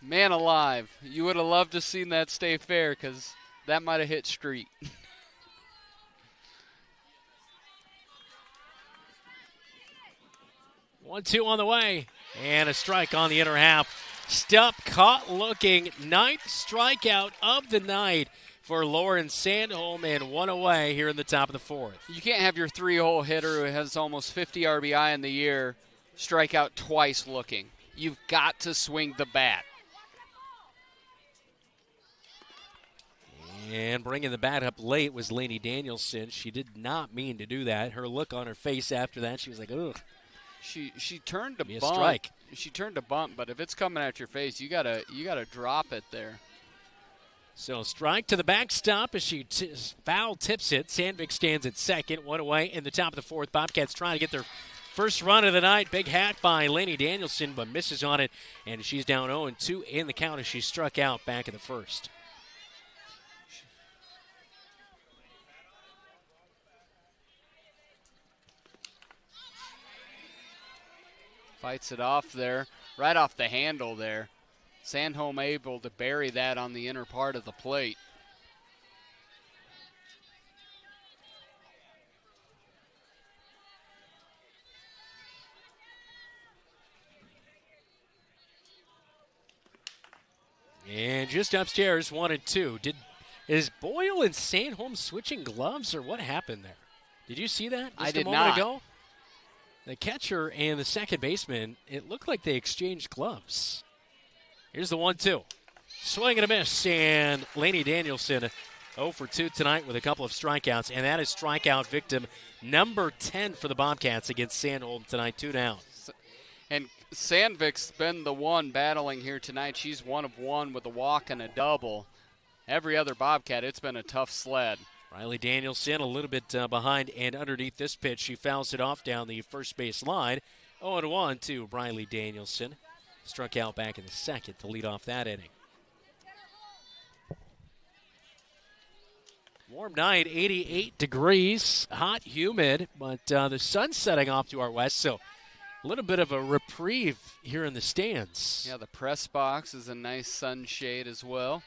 Man alive. You would have loved to seen that stay fair because that might have hit street. 1-2 on the way. And a strike on the inner half. Stupp caught looking. 9th strikeout of the night for Lauren Sandholm, and one away here in the top of the 4th. You can't have your 3-hole hitter who has almost 50 RBI in the year strike out twice looking. You've got to swing the bat. And bringing the bat up late was Lainey Danielson. She did not mean to do that. Her look on her face after that, she was like, ugh. She turned to bunt. Strike. She turned to bunt, but if it's coming at your face, you gotta drop it there. So strike to the backstop as she foul tips it. Sandvik stands at second, one away in the top of the 4th. Bobcats trying to get their first run of the night. Big hack by Lainey Danielson, but misses on it, and she's down 0-2 in the count as she struck out back in the 1st. Fights it off there, right off the handle there. Sandholm able to bury that on the inner part of the plate. And just upstairs, 1-2. Is Boyle and Sandholm switching gloves, or what happened there? Did you see that just a moment ago? The catcher and the second baseman, it looked like they exchanged gloves. Here's the 1-2. Swing and a miss, and Lainey Danielson 0 for 2 tonight with a couple of strikeouts, and that is strikeout victim number 10 for the Bobcats against Sandholm tonight, 2 down. And Sandvik's been the one battling here tonight. She's 1 of 1 with a walk and a double. Every other Bobcat, it's been a tough sled. Riley Danielson a little bit behind and underneath this pitch. She fouls it off down the first base line. 0-1 to Riley Danielson. Struck out back in the 2nd to lead off that inning. Warm night, 88 degrees, hot, humid, but the sun's setting off to our west, so a little bit of a reprieve here in the stands. Yeah, the press box is a nice sunshade as well.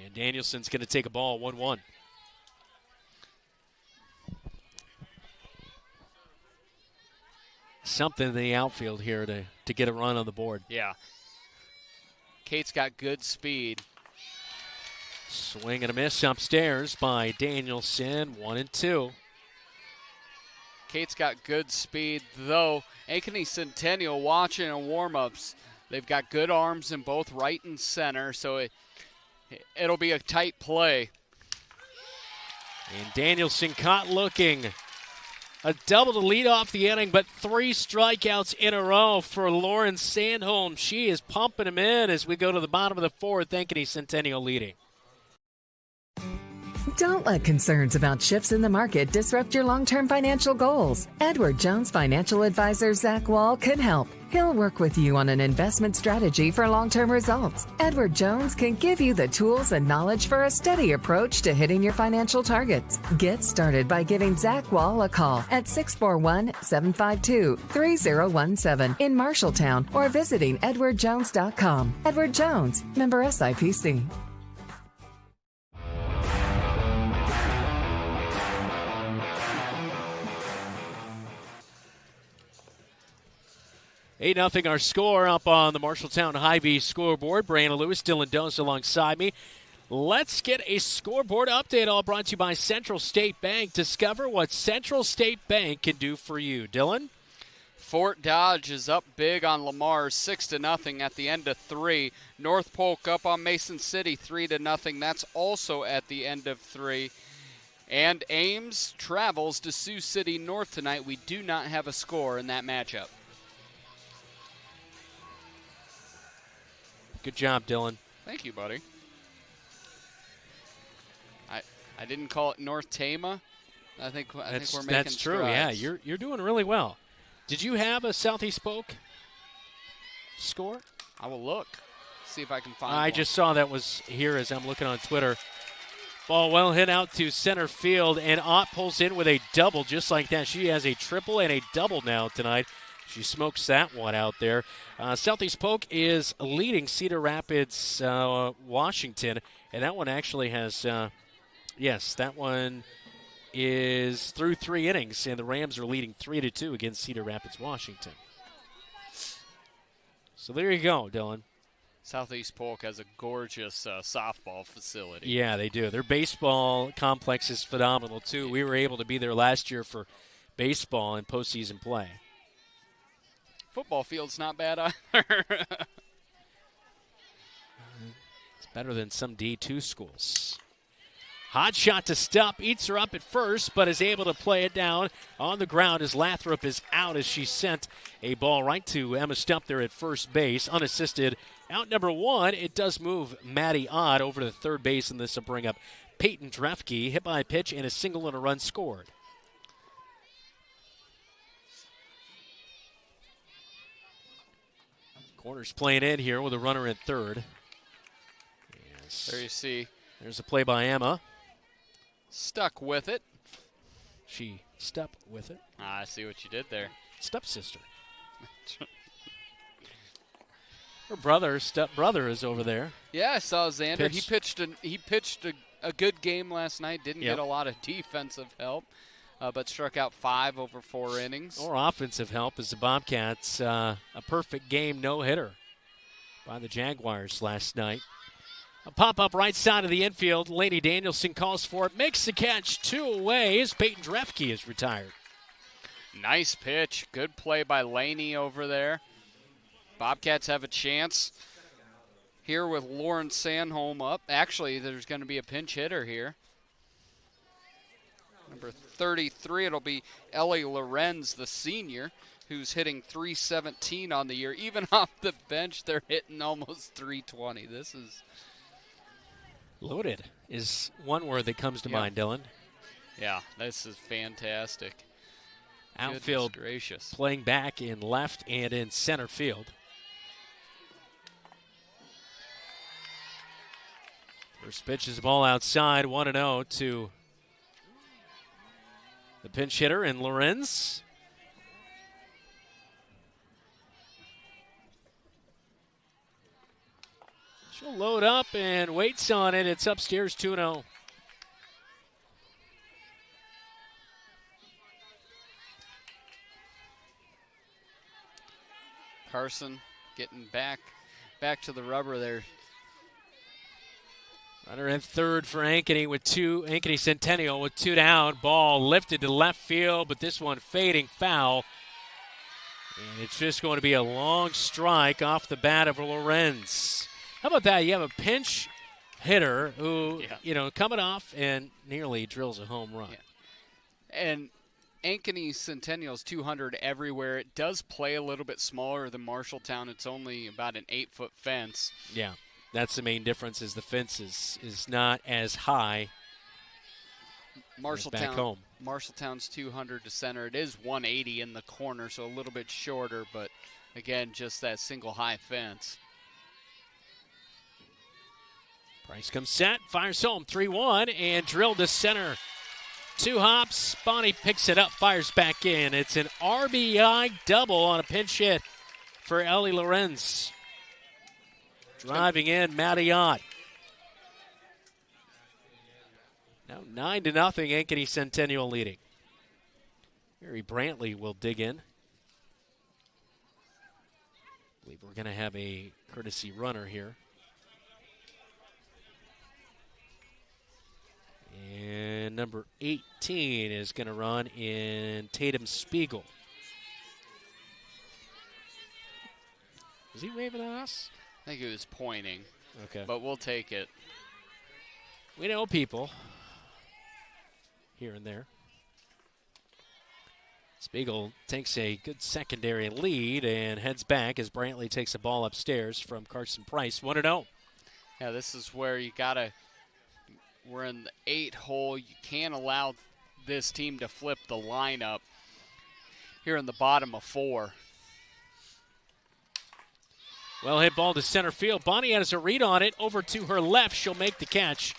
And Danielson's going to take a ball, 1-1. Something in the outfield here to get a run on the board. Yeah. Kate's got good speed. Swing and a miss upstairs by Danielson, 1-2. Kate's got good speed, though. Ankeny Centennial watching in warm-ups. They've got good arms in both right and center, so it'll be a tight play. And Danielson caught looking. A double to lead off the inning, but 3 strikeouts in a row for Lauren Sandholm. She is pumping them in as we go to the bottom of the 4th. Ankeny Centennial leading. Don't let concerns about shifts in the market disrupt your long-term financial goals. Edward Jones financial advisor Zach Wall can help. He'll work with you on an investment strategy for long-term results. Edward Jones can give you the tools and knowledge for a steady approach to hitting your financial targets. Get started by giving Zach Wall a call at 641-752-3017 in Marshalltown or visiting edwardjones.com. Edward Jones, member SIPC. 8-0 our score up on the Marshalltown Hy-Vee scoreboard. Brianna Lewis, Dylan Dose alongside me. Let's get a scoreboard update, all brought to you by Central State Bank. Discover what Central State Bank can do for you. Dylan? Fort Dodge is up big on Lamar, 6-0 at the end of 3. North Polk up on Mason City, 3-0. That's also at the end of 3. And Ames travels to Sioux City North tonight. We do not have a score in that matchup. Good job, Dylan. Thank you, buddy. I didn't call it North Tama. I think we're making strides. That's true. Yeah, you're doing really well. Did you have a Southeast Polk score? I will look. See if I can find I one. just saw that was here as I'm looking on Twitter. Ball well hit out to center field, and Ott pulls in with a double just like that. She has a triple and a double now tonight. She smokes that one out there. Southeast Polk is leading Cedar Rapids, Washington, and that one actually has, yes, that one is through 3 innings, and the Rams are leading 3-2 against Cedar Rapids, Washington. So there you go, Dylan. Southeast Polk has a gorgeous softball facility. Yeah, they do. Their baseball complex is phenomenal, too. We were able to be there last year for baseball and postseason play. Football field's not bad either. It's better than some D2 schools. Hot shot to Stupp, eats her up at first, but is able to play it down on the ground as Lathrop is out as she sent a ball right to Emma Stupp there at first base, unassisted. Out number 1, it does move Maddie Ott over to third base, and this will bring up Peyton Drefke, hit by a pitch and a single and a run scored. Corner's playing in here with a runner at third. Yes. There you see. There's a play by Emma. Stuck with it. She stuck with it. I see what you did there. Stepsister. Her brother, stepbrother, is over there. Yeah, I saw Xander. He pitched a good game last night. Didn't Yep. get a lot of defensive help, but struck out 5 over 4 innings. More offensive help as the Bobcats, a perfect game no-hitter by the Jaguars last night. A pop-up right side of the infield. Lady Danielson calls for it, makes the catch 2 away as Peyton Drefke is retired. Nice pitch. Good play by Laney over there. Bobcats have a chance here with Lauren Sandholm up. Actually, there's going to be a pinch hitter here. Number 33, it'll be Ellie Lorenz, the senior, who's hitting .317 on the year. Even off the bench, they're hitting almost .320. This is loaded is one word that comes to mind, Dylan. Yeah, this is fantastic. Outfield gracious. Playing back in left and in center field. First pitch is the ball outside, 1-0 to the pinch hitter in Lorenz. She'll load up and waits on it. It's upstairs 2-0. Carson getting back to the rubber there. Runner in third for Ankeny with 2. Ankeny Centennial with 2 down. Ball lifted to left field, but this one fading foul. And it's just going to be a long strike off the bat of Lorenz. How about that? You have a pinch hitter who, coming off and nearly drills a home run. Yeah. And Ankeny Centennial's 200 everywhere. It does play a little bit smaller than Marshalltown. It's only about an 8-foot fence. Yeah, that's the main difference is the fence is not as high as back home. Marshalltown's 200 to center. It is 180 in the corner, so a little bit shorter, but again, just that single high fence. Price comes set, fires home 3-1, and drilled to center. 2 hops, Bonnie picks it up, fires back in. It's an RBI double on a pinch hit for Ellie Lorenz. Driving in, Maddie Ott. Now 9-0, Ankeny Centennial leading. Mary Brantley will dig in. I believe we're going to have a courtesy runner here. And number 18 is going to run in Tatum Spiegel. Is he waving at us? I think he was pointing. Okay. But we'll take it. We know people here and there. Spiegel takes a good secondary lead and heads back as Brantley takes the ball upstairs from Carson Price. 1-0. Yeah, this is where you got to, we're in the 8 hole. You can't allow this team to flip the lineup here in the bottom of 4. Well hit ball to center field. Bonnie has a read on it. Over to her left. She'll make the catch.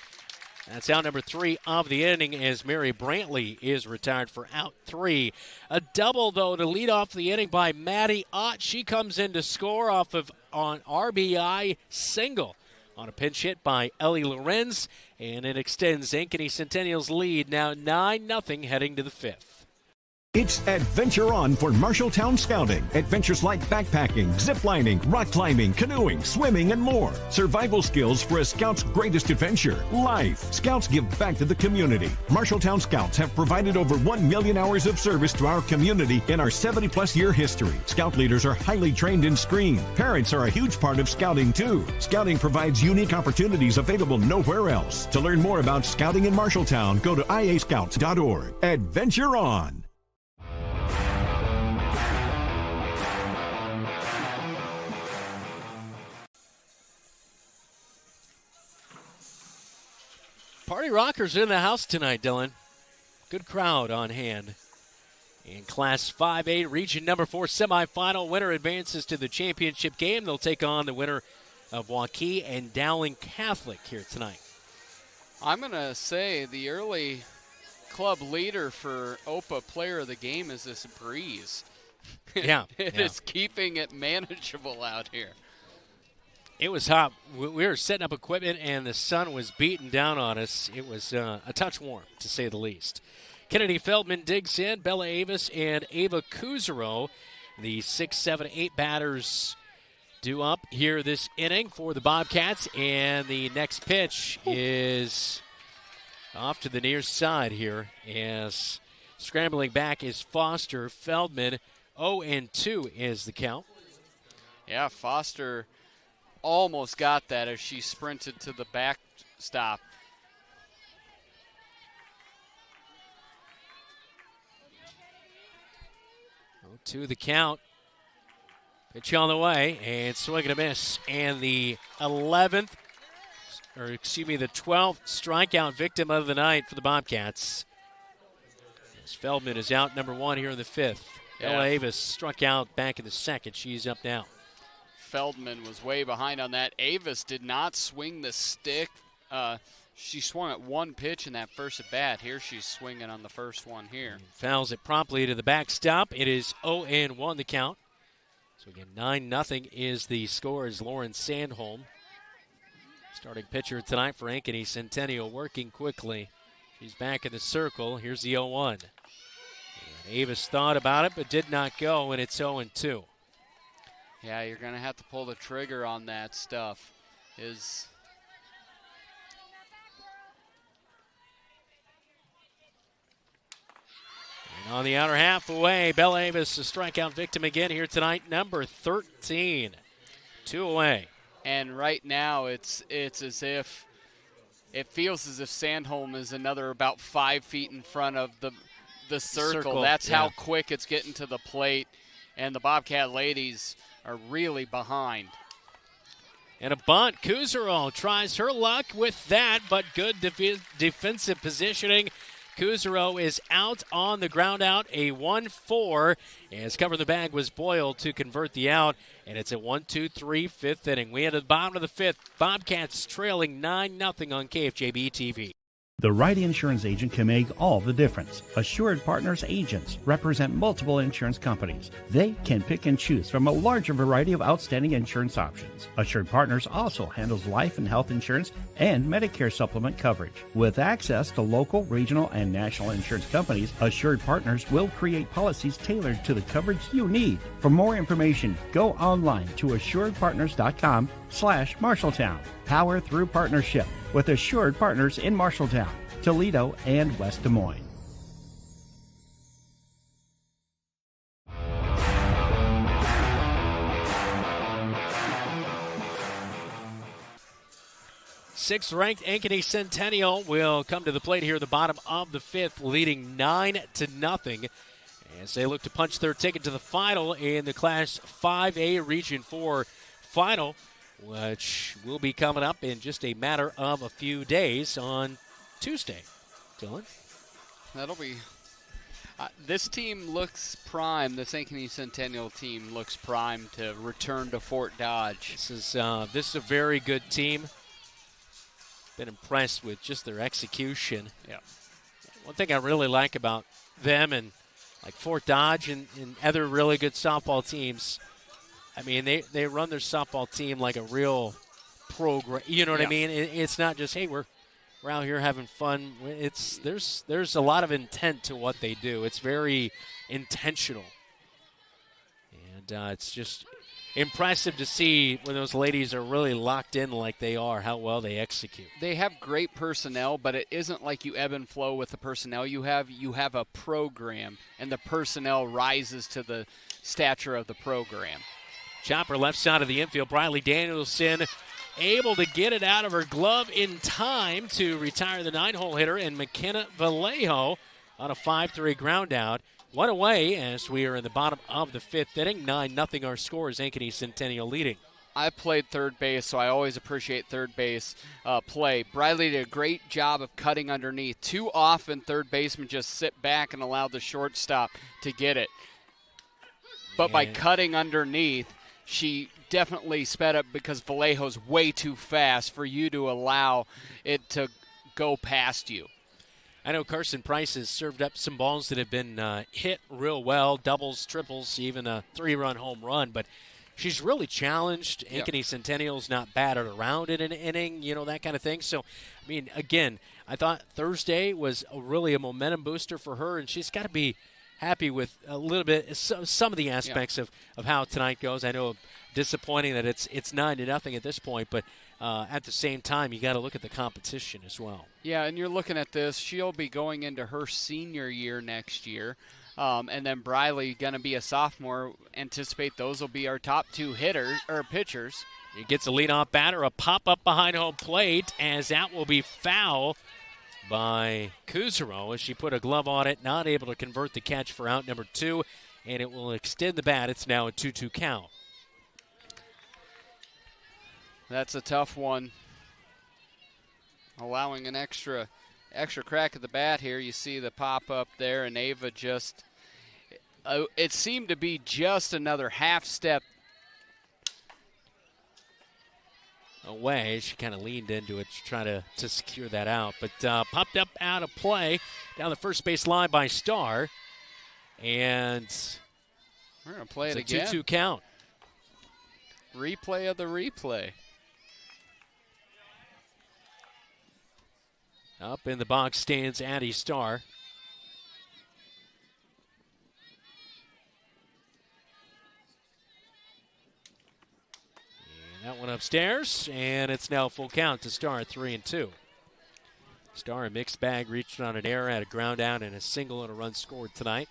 That's out number 3 of the inning as Mary Brantley is retired for out 3. A double, though, to lead off the inning by Maddie Ott. She comes in to score off of an RBI single on a pinch hit by Ellie Lorenz, and it extends Ankeny Centennial's lead now 9-0 heading to the 5th. It's Adventure On for Marshalltown Scouting. Adventures like backpacking, ziplining, rock climbing, canoeing, swimming, and more. Survival skills for a scout's greatest adventure, life. Scouts give back to the community. Marshalltown Scouts have provided over 1 million hours of service to our community in our 70-plus year history. Scout leaders are highly trained in screen. Parents are a huge part of scouting, too. Scouting provides unique opportunities available nowhere else. To learn more about scouting in Marshalltown, go to iascouts.org. Adventure On. Party Rockers in the house tonight, Dylan. Good crowd on hand. In Class 5A, Region number 4 semifinal, winner advances to the championship game. They'll take on the winner of Waukee and Dowling Catholic here tonight. I'm going to say the early club leader for OPA player of the game is this breeze. Yeah. It is keeping it manageable out here. It was hot. We were setting up equipment, and the sun was beating down on us. It was a touch warm, to say the least. Kennedy Feldman digs in. Bella Avis and Ava Kuzero, the 6, 7, 8 batters, due up here this inning for the Bobcats. And the next pitch is off to the near side here as scrambling back is Foster. Feldman, 0-2 is the count. Yeah, Foster almost got that as she sprinted to the backstop. To the count. Pitch on the way, and swing and a miss. And the 12th strikeout victim of the night for the Bobcats. As Feldman is out number 1 here in the 5th. Ella Avis struck out back in the 2nd. She's up now. Feldman was way behind on that. Avis did not swing the stick. She swung at one pitch in that first at bat. Here she's swinging on the first one here. Fouls it promptly to the backstop. It is 0-1 the count. So again, 9-0 is the score as Lauren Sandholm, starting pitcher tonight for Ankeny Centennial, working quickly. She's back in the circle. Here's the 0-1. And Avis thought about it but did not go, and it's 0-2. Yeah, you're going to have to pull the trigger on that stuff. And on the outer half away, Bella Avis, a strikeout victim again here tonight, number 13. 2 away. And right now it's as if it feels as if Sandholm is another about 5 feet in front of the circle. That's how quick it's getting to the plate. And the Bobcat ladies are really behind. And a bunt. Kuzero tries her luck with that, but good defensive positioning. Kuzero is out on the ground out, a 1-4, as covering the bag was Boyle to convert the out, and it's a 1-2-3 5th inning. We had the bottom of the 5th. Bobcats trailing 9-0 on KFJB-TV. The right insurance agent can make all the difference. Assured Partners agents represent multiple insurance companies. They can pick and choose from a larger variety of outstanding insurance options. Assured Partners also handles life and health insurance and Medicare supplement coverage. With access to local, regional, and national insurance companies, Assured Partners will create policies tailored to the coverage you need. For more information, go online to assuredpartners.com/Marshalltown. Power through partnership with Assured Partners in Marshalltown, Toledo, and West Des Moines. Sixth-ranked Ankeny Centennial will come to the plate here at the bottom of the fifth, leading 9-0 as they look to punch their ticket to the final in the Class 5A Region 4 final, which will be coming up in just a matter of a few days on Tuesday. Dylan? That'll be... this team looks prime. This Ankeny Centennial team looks prime to return to Fort Dodge. This is a very good team. Been impressed with just their execution. Yeah. One thing I really like about them and like Fort Dodge and other really good softball teams, I mean, they run their softball team like a real program. You know what I mean? It's not just, hey, we're out here having fun. There's a lot of intent to what they do. It's very intentional. And it's just impressive to see when those ladies are really locked in like they are, how well they execute. They have great personnel, but it isn't like you ebb and flow with the personnel you have. You have a program, and the personnel rises to the stature of the program. Chopper left side of the infield. Briley Danielson able to get it out of her glove in time to retire the 9-hole hitter, and McKenna Vallejo on a 5-3 ground out. One away as we are in the bottom of the fifth inning. 9-0 our score is Ankeny Centennial leading. I played third base, so I always appreciate third base play. Briley did a great job of cutting underneath. Too often third basemen just sit back and allow the shortstop to get it. But by cutting underneath, she definitely sped up because Vallejo's way too fast for you to allow it to go past you. I know Carson Price has served up some balls that have been hit real well, doubles, triples, even a 3-run home run, but she's really challenged. Ankeny Centennial's not battered around in an inning, you know, that kind of thing. So, I mean, again, I thought Thursday was really a momentum booster for her, and she's got to be happy with a little bit, some of the aspects of how tonight goes. I know disappointing that it's 9-0 at this point, but at the same time, you got to look at the competition as well. Yeah, and you're looking at this. She'll be going into her senior year next year, and then Briley going to be a sophomore. Anticipate those will be our top two pitchers. He gets a leadoff batter, a pop-up behind home plate, as that will be foul by Kuzaro as she put a glove on it, not able to convert the catch for out number 2, and it will extend the bat. It's now a 2-2 count. That's a tough one. Allowing an extra crack at the bat here. You see the pop-up there, and Ava just it seemed to be just another half step away. She kind of leaned into it to try to secure that out, but popped up out of play down the first base line by Starr, and we're going to play it it's again. A 2-2 count. Replay of the replay. Up in the box stands Addie Starr. And that one upstairs, and it's now full count to Starr at 3-2. Starr, a mixed bag, reached on an error, had a ground out, and a single and a run scored tonight.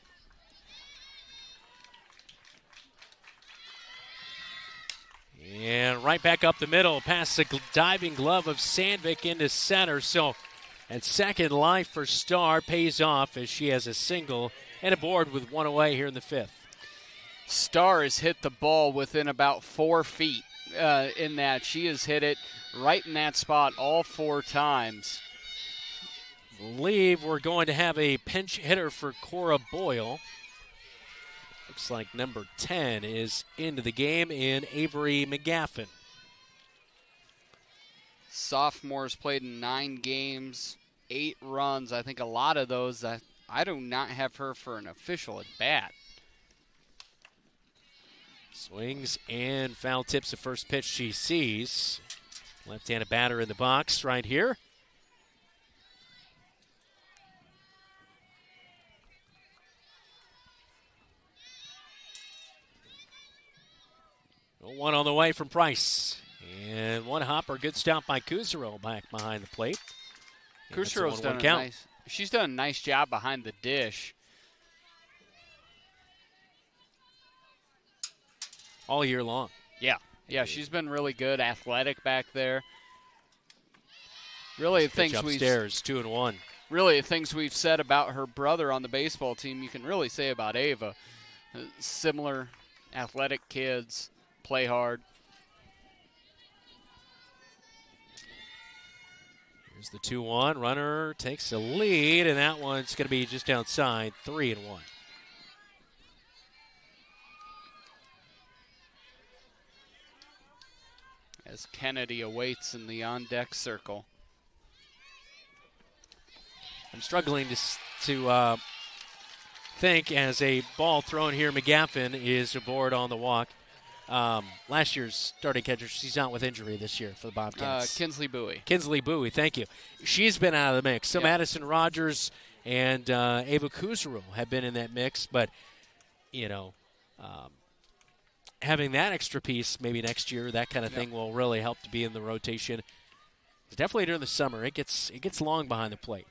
And right back up the middle, past the diving glove of Sandvik into center. So at second, life for Starr pays off as she has a single and a board with one away here in the fifth. Starr has hit the ball within about 4 feet in that. She has hit it right in that spot all 4 times. Believe we're going to have a pinch hitter for Cora Boyle. Looks like number 10 is into the game in Avery McGaffin. Sophomores played in 9 games, 8 runs. I think a lot of those, I do not have her for an official at bat. Swings and foul tips the first pitch she sees. Left-handed batter in the box right here. One on the way from Price. And one hopper, good stop by Kusero back behind the plate. Kusero's done she's done a nice job behind the dish. All year long. Yeah, she's been really good, athletic back there. Really, things upstairs, 2-1. Really, the things we've said about her brother on the baseball team, you can really say about Ava. Similar, athletic kids, play hard. Here's the 2-1. Runner takes the lead, and that one's going to be just outside, 3-1. As Kennedy awaits in the on-deck circle. I'm struggling to think as a ball thrown here, McGaffin is aboard on the walk. Last year's starting catcher, she's out with injury this year for the Bobcats. Kinsley Bowie. Kinsley Bowie, thank you. She's been out of the mix. So Yep. Madison Rogers and Ava Kusero have been in that mix, but, having that extra piece maybe next year, that kind of thing will really help to be in the rotation. Definitely during the summer, it gets long behind the plate.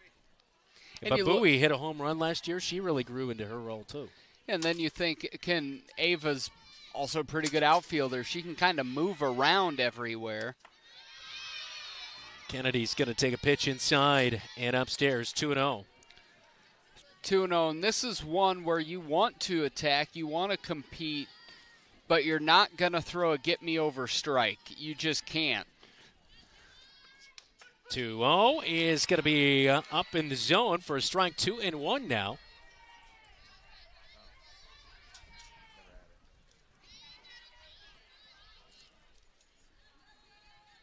But Bowie hit a home run last year. She really grew into her role too. And then you think, Ava's also a pretty good outfielder. She can kind of move around everywhere. Kennedy's going to take a pitch inside and upstairs, 2-0. 2-0, and this is one where you want to attack, you want to compete, but you're not going to throw a get-me-over strike. You just can't. 2-0 is going to be up in the zone for a strike, 2-1 now.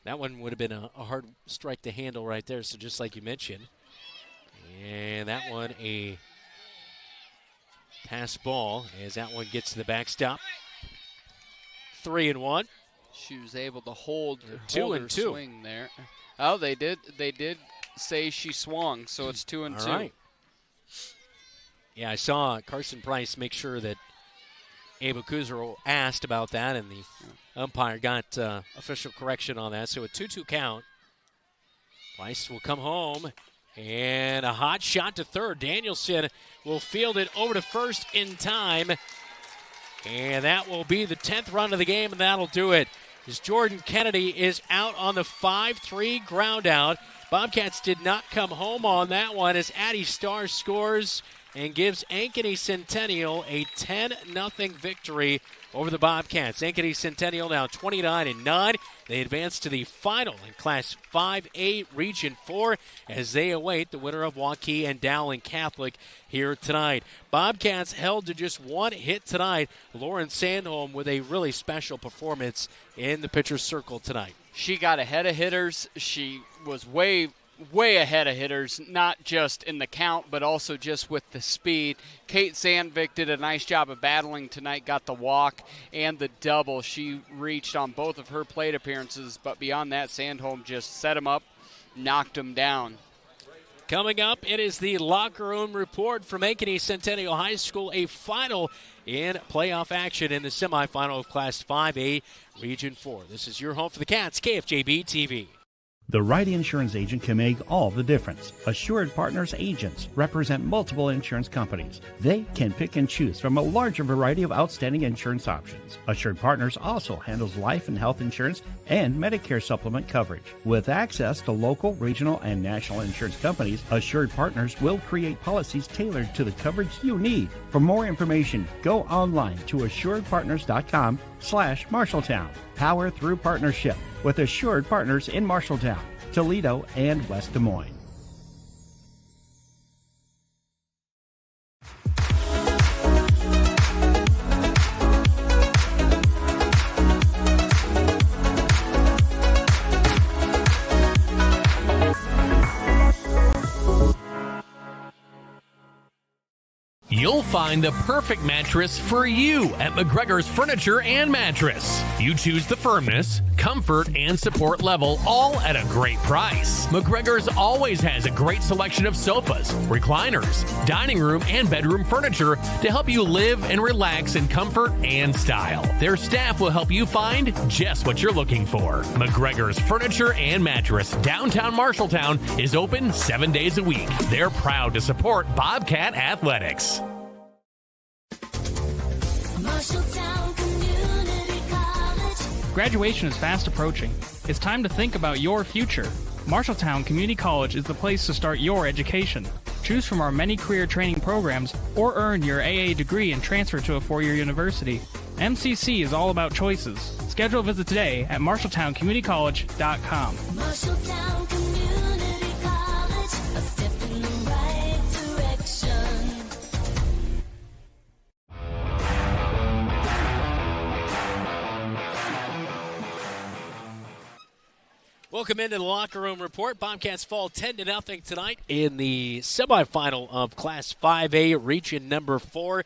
That one would have been a hard strike to handle right there, so just like you mentioned. And that one a pass ball as that one gets to the backstop. 3-1. She was able to hold her 2-2 swing there. Oh, they did say she swung, so it's 2-2. All right. Yeah, I saw Carson Price make sure that Ava Kusero asked about that, and the umpire got official correction on that. So a 2-2 count. Price will come home, and a hot shot to third. Danielson will field it over to first in time, and that will be the 10th run of the game, and that'll do it. As Jordan Kennedy is out on the 5-3 ground out. Bobcats did not come home on that one as Addie Starr scores and gives Ankeny Centennial a 10-0 victory over the Bobcats. Ankeny Centennial now 29-9. They advance to the final in Class 5A Region 4 as they await the winner of Waukee and Dowling Catholic here tonight. Bobcats held to just one hit tonight. Lauren Sandholm with a really special performance in the pitcher's circle tonight. She got ahead of hitters. She was way ahead of hitters, not just in the count, but also just with the speed. Kate Sandvik did a nice job of battling tonight, got the walk and the double. She reached on both of her plate appearances, but beyond that, Sandholm just set him up, knocked him down. Coming up, it is the locker room report from Ankeny Centennial High School, a final in playoff action in the semifinal of Class 5A Region 4. This is your home for the Cats, KFJB-TV. The right insurance agent can make all the difference. Assured Partners agents represent multiple insurance companies. They can pick and choose from a larger variety of outstanding insurance options. Assured Partners also handles life and health insurance and Medicare supplement coverage. With access to local, regional, and national insurance companies, Assured Partners will create policies tailored to the coverage you need. For more information, go online to assuredpartners.com/Marshalltown. Power through partnership with Assured Partners in Marshalltown, Toledo, and West Des Moines. find the perfect mattress for you at McGregor's Furniture and Mattress. You choose the firmness, comfort, and support level, all at a great price. McGregor's always has a great selection of sofas, recliners, dining room, and bedroom furniture to help you live and relax in comfort and style. Their staff will help you find just what you're looking for. McGregor's Furniture and Mattress, downtown Marshalltown, is open 7 days a week. They're proud to support Bobcat Athletics. Marshalltown Community College. Graduation is fast approaching. It's time to think about your future. Marshalltown Community College is the place to start your education. Choose from our many career training programs or earn your AA degree and transfer to a four-year university. MCC is all about choices. Schedule a visit today at MarshalltownCommunityCollege.com. Marshalltown Community College, a step in the right direction. Welcome into the Locker Room Report. Bobcats fall 10-0 tonight in the semifinal of Class 5A, region number 4,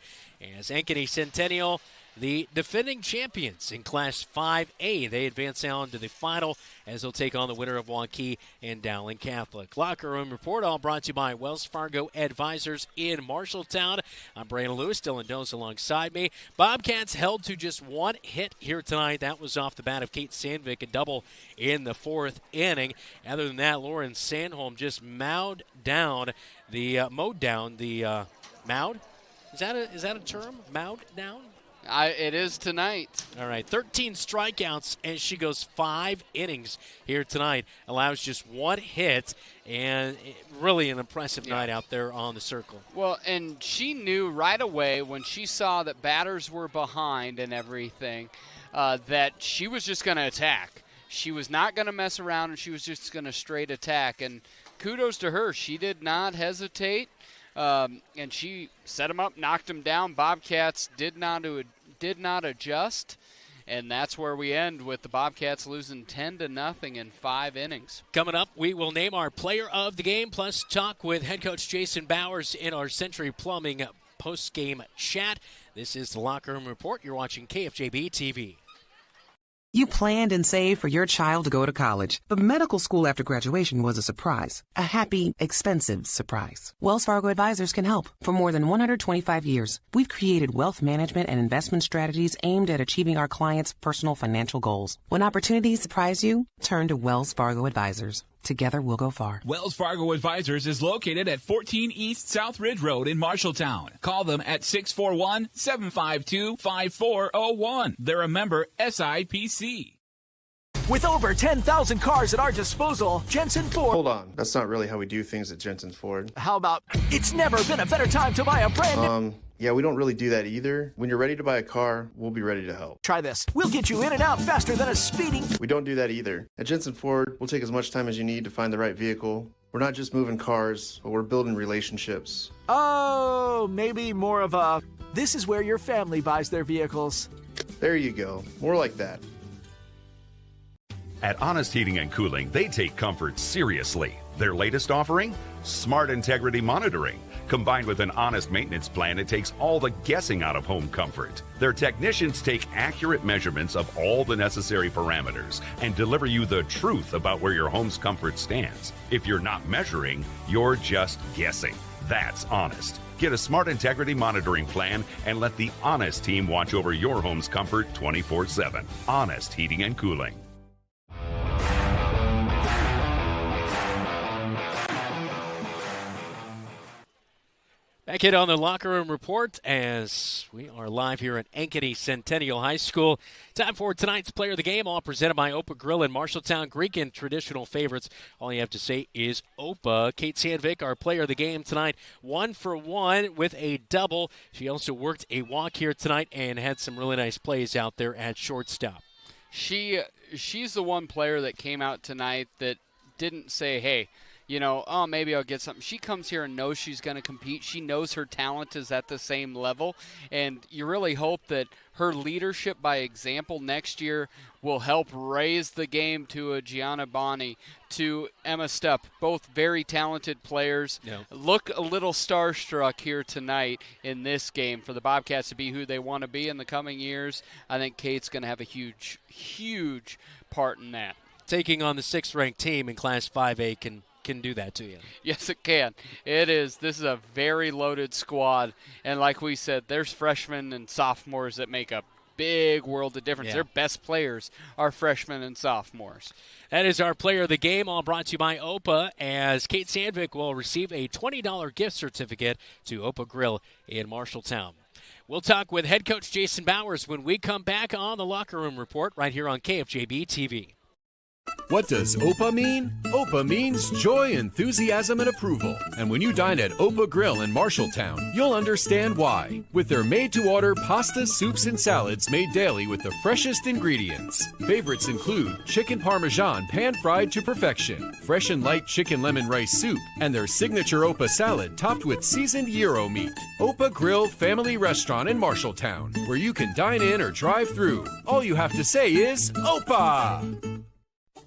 as Ankeny Centennial, the defending champions in Class 5A. They advance on to the final as they'll take on the winner of Waukee and Dowling Catholic. Locker Room Report, all brought to you by Wells Fargo Advisors in Marshalltown. I'm Brandon Lewis, Dylan Dones alongside me. Bobcats held to just one hit here tonight. That was off the bat of Kate Sandvik, a double in the fourth inning. Other than that, Lauren Sandholm just mowed down the mowed? Is that a term? Mowed down? It is tonight. All right, 13 strikeouts, and she goes 5 innings here tonight. Allows just one hit, and really an impressive night out there on the circle. Well, and she knew right away when she saw that batters were behind and everything that she was just going to attack. She was not going to mess around, and she was just going to straight attack. And kudos to her. She did not hesitate. And she set him up, knocked him down. Bobcats did not adjust, and that's where we end with the Bobcats losing 10-0 in 5 innings. Coming up, we will name our player of the game, plus talk with head coach Jason Bowers in our Century Plumbing post-game chat. This is the Locker Room Report. You're watching KFJB-TV. You planned and saved for your child to go to college, but medical school after graduation was a surprise. A happy, expensive surprise. Wells Fargo Advisors can help. For more than 125 years, we've created wealth management and investment strategies aimed at achieving our clients' personal financial goals. When opportunities surprise you, turn to Wells Fargo Advisors. Together, we'll go far. Wells Fargo Advisors is located at 14 East South Ridge Road in Marshalltown. Call them at 641-752-5401. They're a member SIPC. With over 10,000 cars at our disposal, Jensen Ford... Hold on. That's not really how we do things at Jensen Ford. How about, it's never been a better time to buy a brand new... Yeah, we don't really do that either. When you're ready to buy a car, we'll be ready to help. Try this. We'll get you in and out faster than a speeding... We don't do that either. At Jensen Ford, we'll take as much time as you need to find the right vehicle. We're not just moving cars, but we're building relationships. Oh, maybe more of a... This is where your family buys their vehicles. There you go. More like that. At Honest Heating and Cooling, they take comfort seriously. Their latest offering? Smart Integrity Monitoring. Combined with an honest maintenance plan, it takes all the guessing out of home comfort. Their technicians take accurate measurements of all the necessary parameters and deliver you the truth about where your home's comfort stands. If you're not measuring, you're just guessing. That's honest. Get a Smart Integrity Monitoring plan and let the Honest team watch over your home's comfort 24/7. Honest Heating and Cooling. Back in on the Locker Room Report as we are live here at Ankeny Centennial High School. Time for tonight's Player of the Game, all presented by Opa Grill in Marshalltown. Greek and traditional favorites. All you have to say is Opa. Kate Sandvik, our Player of the Game tonight, 1 for 1 with a double. She also worked a walk here tonight and had some really nice plays out there at shortstop. She's the one player that came out tonight that didn't say, hey, oh, maybe I'll get something. She comes here and knows she's going to compete. She knows her talent is at the same level, and you really hope that her leadership by example next year will help raise the game to a Gianna Bonney, to Emma Stepp, both very talented players. Yeah. Look a little starstruck here tonight in this game for the Bobcats to be who they want to be in the coming years. I think Kate's going to have a huge, huge part in that. Taking on the 6th-ranked team in Class 5A can do that to you. Yes, it can. It is. This is a very loaded squad. And like we said, there's freshmen and sophomores that make a big world of difference. Yeah. Their best players are freshmen and sophomores. That is our player of the game, all brought to you by OPA, as Kate Sandvik will receive a $20 gift certificate to OPA Grill in Marshalltown. We'll talk with head coach Jason Bowers when we come back on the Locker Room Report right here on KFJB-TV. What does OPA mean? OPA means joy, enthusiasm, and approval. And when you dine at OPA Grill in Marshalltown, you'll understand why. With their made-to-order pasta, soups, and salads made daily with the freshest ingredients. Favorites include chicken parmesan pan-fried to perfection, fresh and light chicken lemon rice soup, and their signature OPA salad topped with seasoned gyro meat. OPA Grill Family Restaurant in Marshalltown, where you can dine in or drive through. All you have to say is OPA!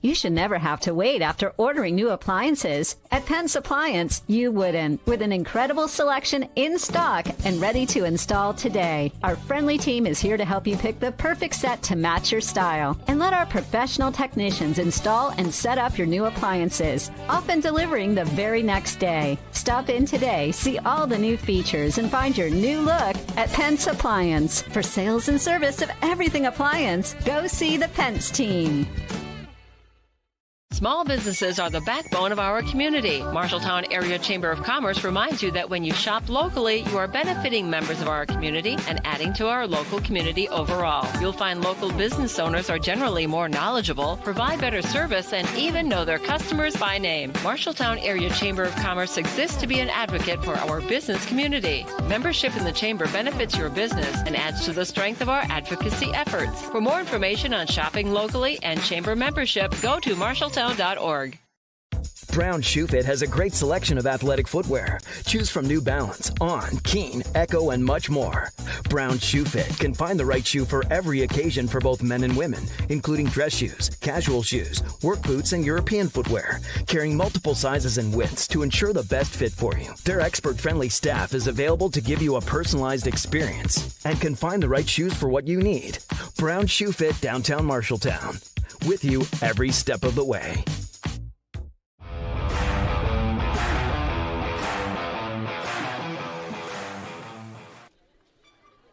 You should never have to wait after ordering new appliances. At Penn's Appliance, you wouldn't. With an incredible selection in stock and ready to install today. Our friendly team is here to help you pick the perfect set to match your style. And let our professional technicians install and set up your new appliances, often delivering the very next day. Stop in today, see all the new features, and find your new look at Penn's Appliance. For sales and service of everything appliance, go see the Pence team. Small businesses are the backbone of our community. Marshalltown Area Chamber of Commerce reminds you that when you shop locally, you are benefiting members of our community and adding to our local community overall. You'll find local business owners are generally more knowledgeable, provide better service, and even know their customers by name. Marshalltown Area Chamber of Commerce exists to be an advocate for our business community. Membership in the Chamber benefits your business and adds to the strength of our advocacy efforts. For more information on shopping locally and Chamber membership, go to Marshalltown.org. Brown Shoe Fit has a great selection of athletic footwear. Choose from New Balance, On, Keen, Echo, and much more. Brown Shoe Fit can find the right shoe for every occasion for both men and women, including dress shoes, casual shoes, work boots, and European footwear, carrying multiple sizes and widths to ensure the best fit for you. Their expert-friendly staff is available to give you a personalized experience and can find the right shoes for what you need. Brown Shoe Fit, downtown Marshalltown. With you every step of the way.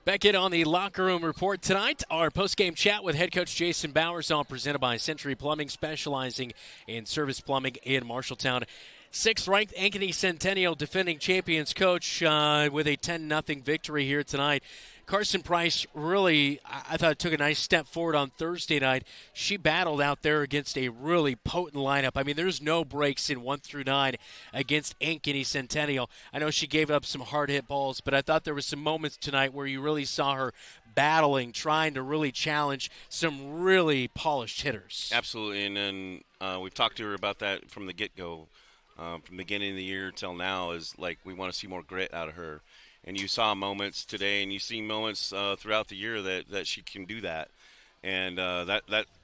Back in on the Locker Room Report tonight, our post-game chat with head coach Jason Bowers, all presented by Century Plumbing, specializing in service plumbing in Marshalltown. 6th-ranked Ankeny Centennial defending champions coach with a 10-0 victory here tonight. Carson Price really, I thought, took a nice step forward on Thursday night. She battled out there against a really potent lineup. I mean, there's no breaks in 1 through 9 against Ankeny Centennial. I know she gave up some hard-hit balls, but I thought there were some moments tonight where you really saw her battling, trying to really challenge some really polished hitters. Absolutely, and then we've talked to her about that from the get-go. From the beginning of the year till now is like we want to see more grit out of her. And you saw moments today, and you see moments throughout the year that she can do that, and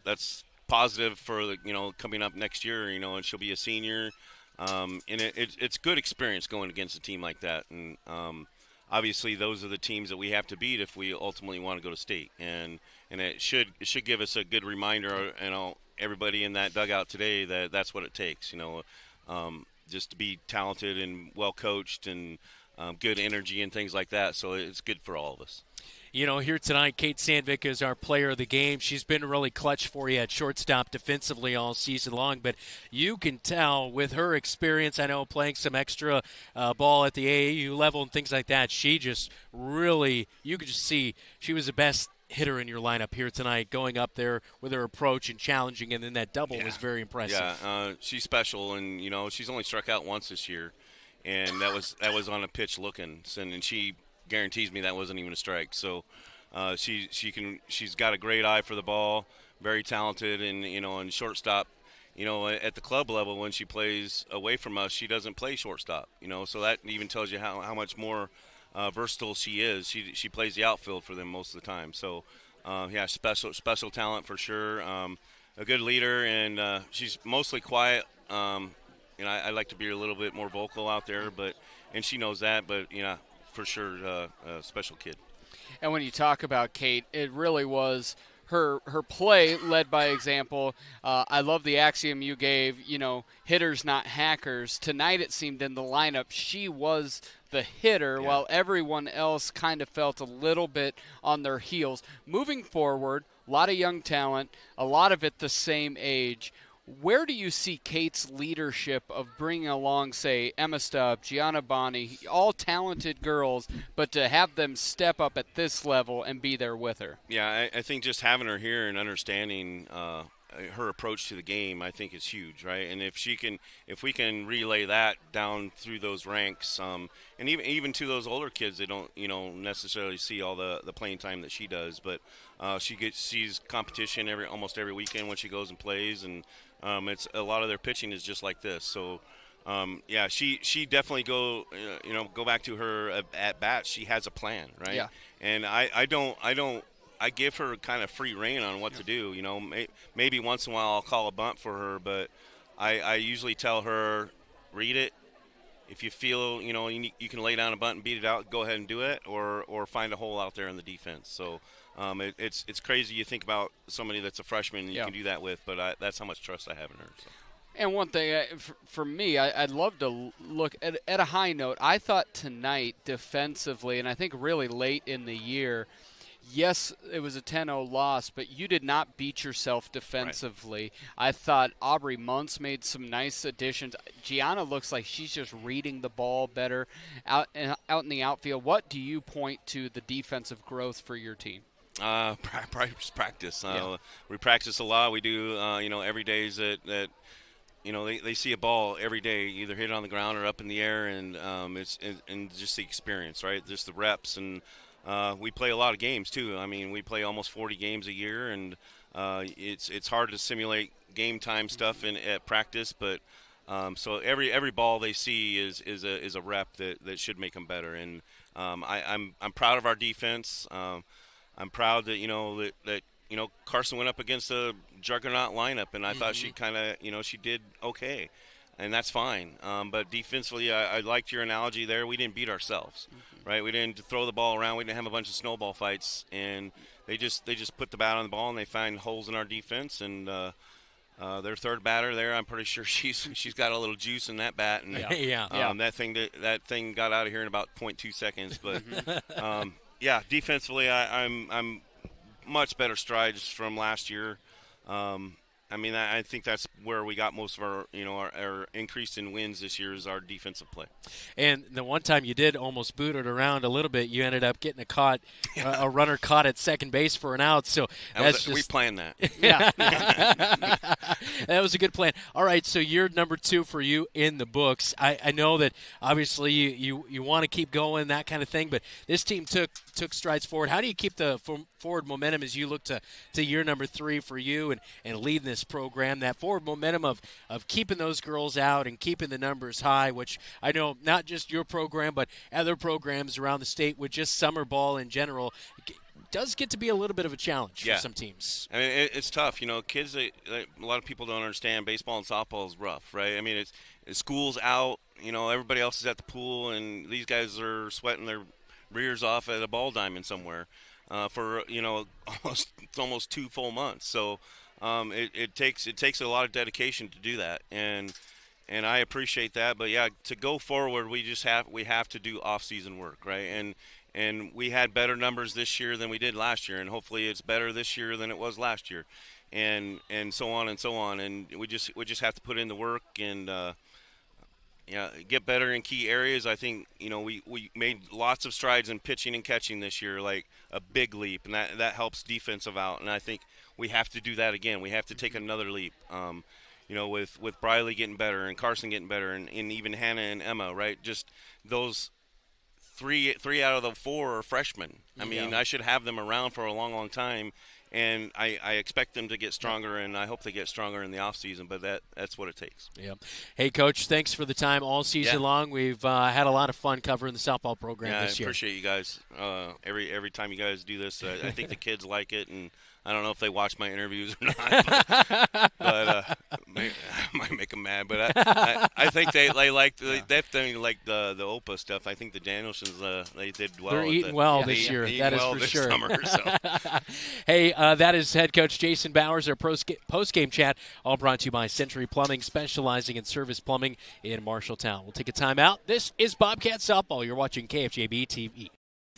that's positive for the, coming up next year. And she'll be a senior, and it's good experience going against a team like that. And obviously, those are the teams that we have to beat if we ultimately want to go to state. And it should give us a good reminder, everybody in that dugout today that that's what it takes. Just to be talented and well coached and good energy and things like that. So it's good for all of us. Here tonight, Kate Sandvik is our player of the game. She's been really clutch for you at shortstop defensively all season long, but you can tell with her experience, I know playing some extra ball at the AAU level and things like that, she just really, you could just see she was the best hitter in your lineup here tonight, going up there with her approach and challenging, and then that double was very impressive. Yeah, she's special, and she's only struck out once this year, and that was on a pitch looking, and she guarantees me that wasn't even a strike. So she's got a great eye for the ball, very talented, and in shortstop, at the club level, when she plays away from us, she doesn't play shortstop. So that even tells you how much more versatile she is. She plays the outfield for them most of the time. So, special talent for sure. A good leader, and she's mostly quiet. I like to be a little bit more vocal out there, and she knows that. But for sure, a special kid. And when you talk about Kate, it really was her play led by example. I love the axiom you gave, hitters not hackers. Tonight it seemed in the lineup she was the hitter, while everyone else kind of felt a little bit on their heels. Moving forward, a lot of young talent, a lot of it the same age. Where do you see Kate's leadership of bringing along, say, Emma Stubb, Gianna Bonney, all talented girls, but to have them step up at this level and be there with her? Yeah, I think just having her here and understanding her approach to the game, I think is huge, right? And if we can relay that down through those ranks, and even to those older kids, they don't necessarily see all the playing time that she does, but she sees competition almost every weekend when she goes and plays, and it's a lot of their pitching is just like this. So she definitely go back to her at bat. She has a plan, right? Yeah. And I give her kind of free rein on what to do. Maybe once in a while I'll call a bunt for her, but I usually tell her, read it. If you feel you can lay down a bunt and beat it out, go ahead and do it, or find a hole out there in the defense. So it's crazy you think about somebody that's a freshman and you can do that with, but that's how much trust I have in her. So. And one thing, for me, I'd love to look at a high note. I thought tonight defensively, and I think really late in the year, yes, it was a 10-0 loss, but you did not beat yourself defensively. Right. I thought Aubrey Muntz made some nice additions. Gianna looks like she's just reading the ball better out in the outfield. What do you point to the defensive growth for your team? Practice. We practice a lot. We do, every day that they see a ball every day, either hit it on the ground or up in the air, and it's just the experience, right? Just the reps, and we play a lot of games too. I mean, we play almost 40 games a year, and it's hard to simulate game time stuff at practice, but so every ball they see is a rep that should make them better, and I'm proud of our defense. I'm proud that Carson went up against a juggernaut lineup, and I thought she kind of she did okay, and that's fine. But defensively, I liked your analogy there. We didn't beat ourselves, right? We didn't throw the ball around. We didn't have a bunch of snowball fights, and they just put the bat on the ball and they find holes in our defense. And their third batter there, I'm pretty sure she's got a little juice in that bat, and that thing got out of here in about 0.2 seconds. But defensively, I'm much better strides from last year. I think that's where we got most of our increase in wins this year is our defensive play. And the one time you did almost boot it around a little bit, you ended up getting a runner caught at second base for an out. So we planned that. Yeah, that was a good plan. All right, so you're number 2 for you in the books. I know that obviously you want to keep going, that kind of thing, but this team took strides forward. How do you keep the forward momentum as you look to year number 3 for you and lead this program, that forward momentum of keeping those girls out and keeping the numbers high, which I know not just your program but other programs around the state with just summer ball in general does get to be a little bit of a challenge for some teams. I mean, it's tough. Kids, a lot of people don't understand baseball and softball is rough, right? I mean, it's school's out, everybody else is at the pool, and these guys are sweating their rears off at a ball diamond somewhere for, almost 2 full months. So it takes a lot of dedication to do that, and I appreciate that. But to go forward, we have to do off-season work, right? And we had better numbers this year than we did last year, and hopefully it's better this year than it was last year, and so on and so on. And we just have to put in the work and get better in key areas. I think we made lots of strides in pitching and catching this year, like a big leap, and that helps defensive out. And I think we have to do that again. We have to take another leap. With Briley getting better and Carson getting better, and even Hannah and Emma, right? Just those three out of the 4 are freshmen. I mean, I should have them around for a long, long time. And I expect them to get stronger, and I hope they get stronger in the off season. But that's what it takes. Yeah. Hey, Coach, thanks for the time all season long. We've had a lot of fun covering the softball program this year. I appreciate you guys. Every time you guys do this, I think the kids like it, and I don't know if they watch my interviews or not, but I might make them mad. But I think they definitely like the OPA stuff. I think the Danielsons they did well. They're eating well this year. That is for sure. Summer, so. Hey, that is head coach Jason Bowers. Our post-game chat, all brought to you by Century Plumbing, specializing in service plumbing in Marshalltown. We'll take a timeout. This is Bobcat Softball. You're watching KFJB-TV.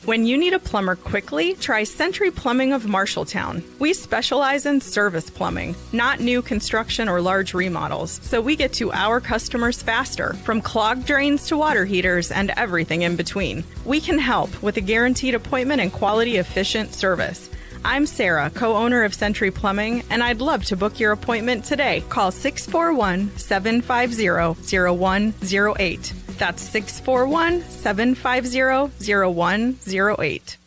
When you need a plumber quickly, try Century Plumbing of Marshalltown. We specialize in service plumbing, not new construction or large remodels, so we get to our customers faster, from clogged drains to water heaters and everything in between. We can help with a guaranteed appointment and quality, efficient service. I'm Sarah, co-owner of Century Plumbing, and I'd love to book your appointment today. Call 641-750-0108. That's 641-750-0108.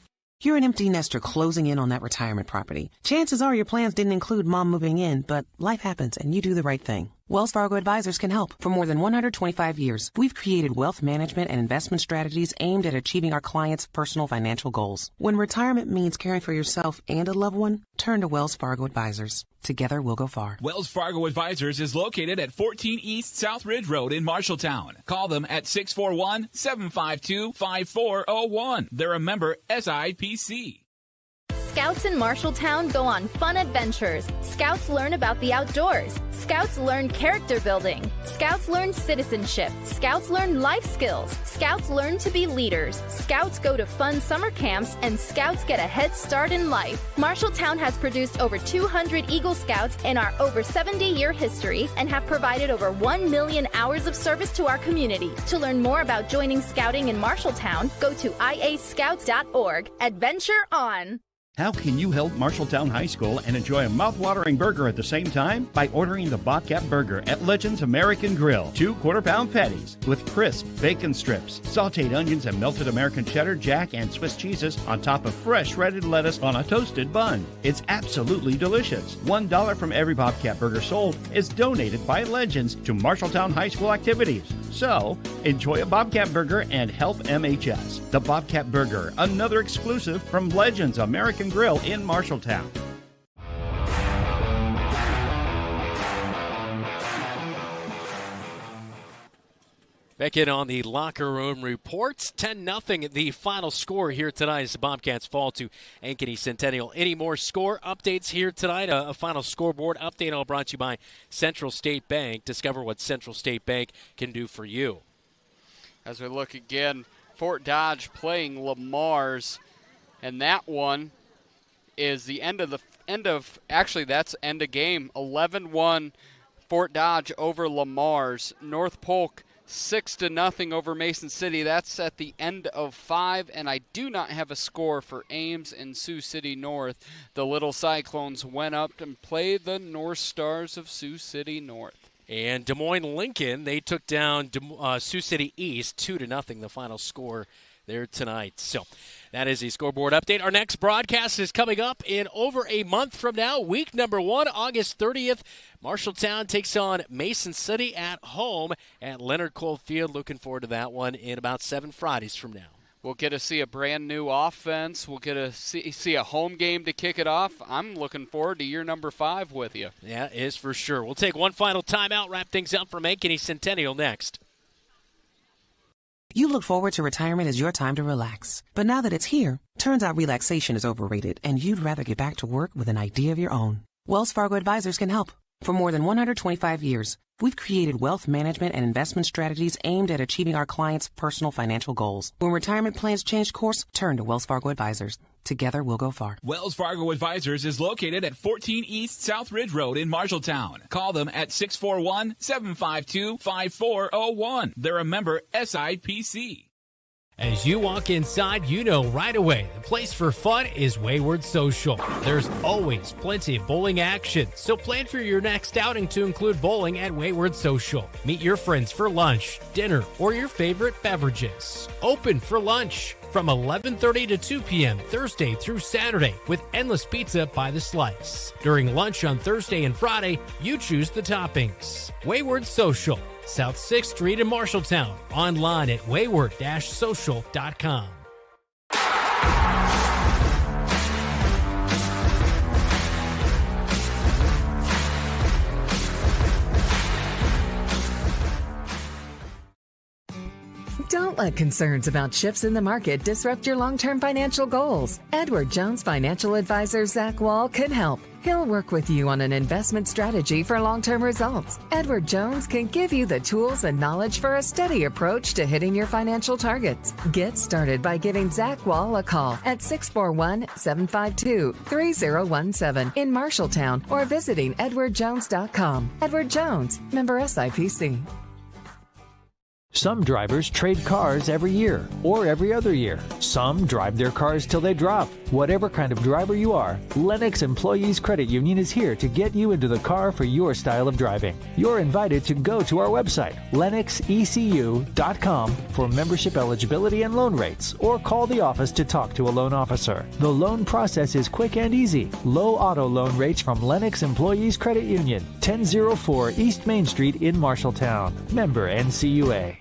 You're an empty nester closing in on that retirement property. Chances are your plans didn't include mom moving in, but life happens and you do the right thing. Wells Fargo Advisors can help. For more than 125 years, we've created wealth management and investment strategies aimed at achieving our clients' personal financial goals. When retirement means caring for yourself and a loved one, turn to Wells Fargo Advisors. Together, we'll go far. Wells Fargo Advisors is located at 14 East South Ridge Road in Marshalltown. Call them at 641-752-5401. They're a member SIPC. Scouts in Marshalltown go on fun adventures. Scouts learn about the outdoors. Scouts learn character building. Scouts learn citizenship. Scouts learn life skills. Scouts learn to be leaders. Scouts go to fun summer camps, and Scouts get a head start in life. Marshalltown has produced over 200 Eagle Scouts in our over 70-year history and have provided over 1 million hours of service to our community. To learn more about joining Scouting in Marshalltown, go to iascouts.org. Adventure on! How can you help Marshalltown High School and enjoy a mouth-watering burger at the same time? By ordering the Bobcat Burger at Legends American Grill. 2 quarter-pound patties with crisp bacon strips, sautéed onions, and melted American cheddar, jack, and Swiss cheeses on top of fresh shredded lettuce on a toasted bun. It's absolutely delicious. $1 from every Bobcat Burger sold is donated by Legends to Marshalltown High School activities. So, enjoy a Bobcat Burger and help MHS. The Bobcat Burger, another exclusive from Legends American Grill in Marshalltown. Back in on the locker room reports. 10-0 the final score here tonight as the Bobcats fall to Ankeny Centennial. Any more score updates here tonight? A final scoreboard update all brought to you by Central State Bank. Discover what Central State Bank can do for you. As we look again, Fort Dodge playing Lamar's, and that one is the end of that's end of game. 11-1 Fort Dodge over Lamar's. North Polk 6-0 over Mason City. That's at the end of 5, and I do not have a score for Ames and Sioux City North. The Little Cyclones went up and played the North Stars of Sioux City North. And Des Moines Lincoln, they took down Sioux City East 2-0, the final score there tonight. So that is the scoreboard update. Our next broadcast is coming up in over a month from now. Week number 1, August 30th. Marshalltown takes on Mason City at home at Leonard Cole Field. Looking forward to that one in about 7 Fridays from now. We'll get to see a brand new offense. We'll get to see a home game to kick it off. I'm looking forward to year number 5 with you. Yeah, it is for sure. We'll take one final timeout, wrap things up from Ankeny Centennial next. You look forward to retirement as your time to relax. But now that it's here, turns out relaxation is overrated and you'd rather get back to work with an idea of your own. Wells Fargo Advisors can help. For more than 125 years, we've created wealth management and investment strategies aimed at achieving our clients' personal financial goals. When retirement plans change course, turn to Wells Fargo Advisors. Together, we'll go far. Wells Fargo Advisors is located at 14 East South Ridge Road in Marshalltown. Call them at 641-752-5401. They're a member SIPC. As you walk inside, you know right away the place for fun is Wayward Social. There's always plenty of bowling action, so plan for your next outing to include bowling at Wayward Social. Meet your friends for lunch, dinner, or your favorite beverages. Open for lunch from 11:30 to 2 p.m. Thursday through Saturday with endless pizza by the slice. During lunch on Thursday and Friday, you choose the toppings. Wayward Social, South 6th Street in Marshalltown. Online at wayward-social.com. Don't let concerns about shifts in the market disrupt your long-term financial goals. Edward Jones financial advisor Zach Wall can help. He'll work with you on an investment strategy for long-term results. Edward Jones can give you the tools and knowledge for a steady approach to hitting your financial targets. Get started by giving Zach Wall a call at 641-752-3017 in Marshalltown or visiting edwardjones.com. Edward Jones, member SIPC. Some drivers trade cars every year or every other year. Some drive their cars till they drop. Whatever kind of driver you are, Lennox Employees Credit Union is here to get you into the car for your style of driving. You're invited to go to our website, lennoxecu.com, for membership eligibility and loan rates, or call the office to talk to a loan officer. The loan process is quick and easy. Low auto loan rates from Lennox Employees Credit Union, 1004 East Main Street in Marshalltown. Member NCUA.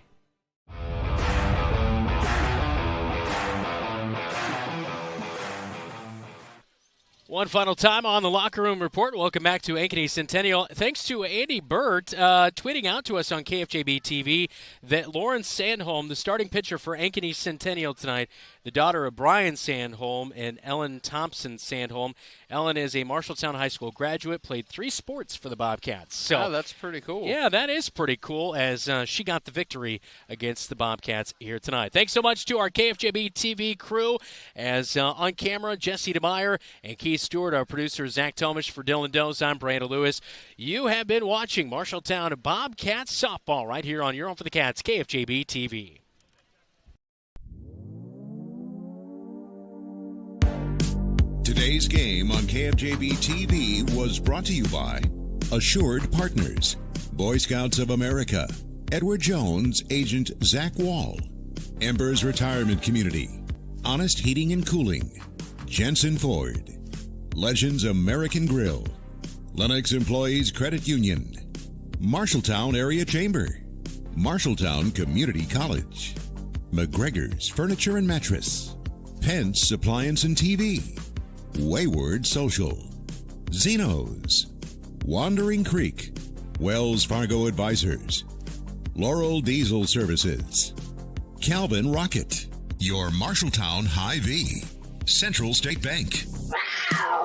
One final time on the Locker Room Report. Welcome back to Ankeny Centennial. Thanks to Andy Burt tweeting out to us on KFJB-TV that Lauren Sandholm, the starting pitcher for Ankeny Centennial tonight, the daughter of Brian Sandholm and Ellen Thompson Sandholm. Ellen is a Marshalltown High School graduate, played 3 sports for the Bobcats. So, that's pretty cool. Yeah, that is pretty cool as she got the victory against the Bobcats here tonight. Thanks so much to our KFJB-TV crew as on camera, Jesse DeMeyer and Keith Stewart, our producer Zach Tomish. For Dylan Dose, I'm Brandon Lewis. You have been watching Marshalltown Bobcats softball right here on Your Home for the Cats, KFJB-TV. Today's game on KFJB-TV was brought to you by Assured Partners, Boy Scouts of America, Edward Jones, Agent Zach Wall, Embers Retirement Community, Honest Heating and Cooling, Jensen Ford, Legends American Grill, Lennox Employees Credit Union, Marshalltown Area Chamber, Marshalltown Community College, McGregor's Furniture and Mattress, Pence Appliance and TV, Wayward Social, Zeno's, Wandering Creek, Wells Fargo Advisors, Laurel Diesel Services, Calvin Rocket, your Marshalltown Hy-Vee, Central State Bank. Wow.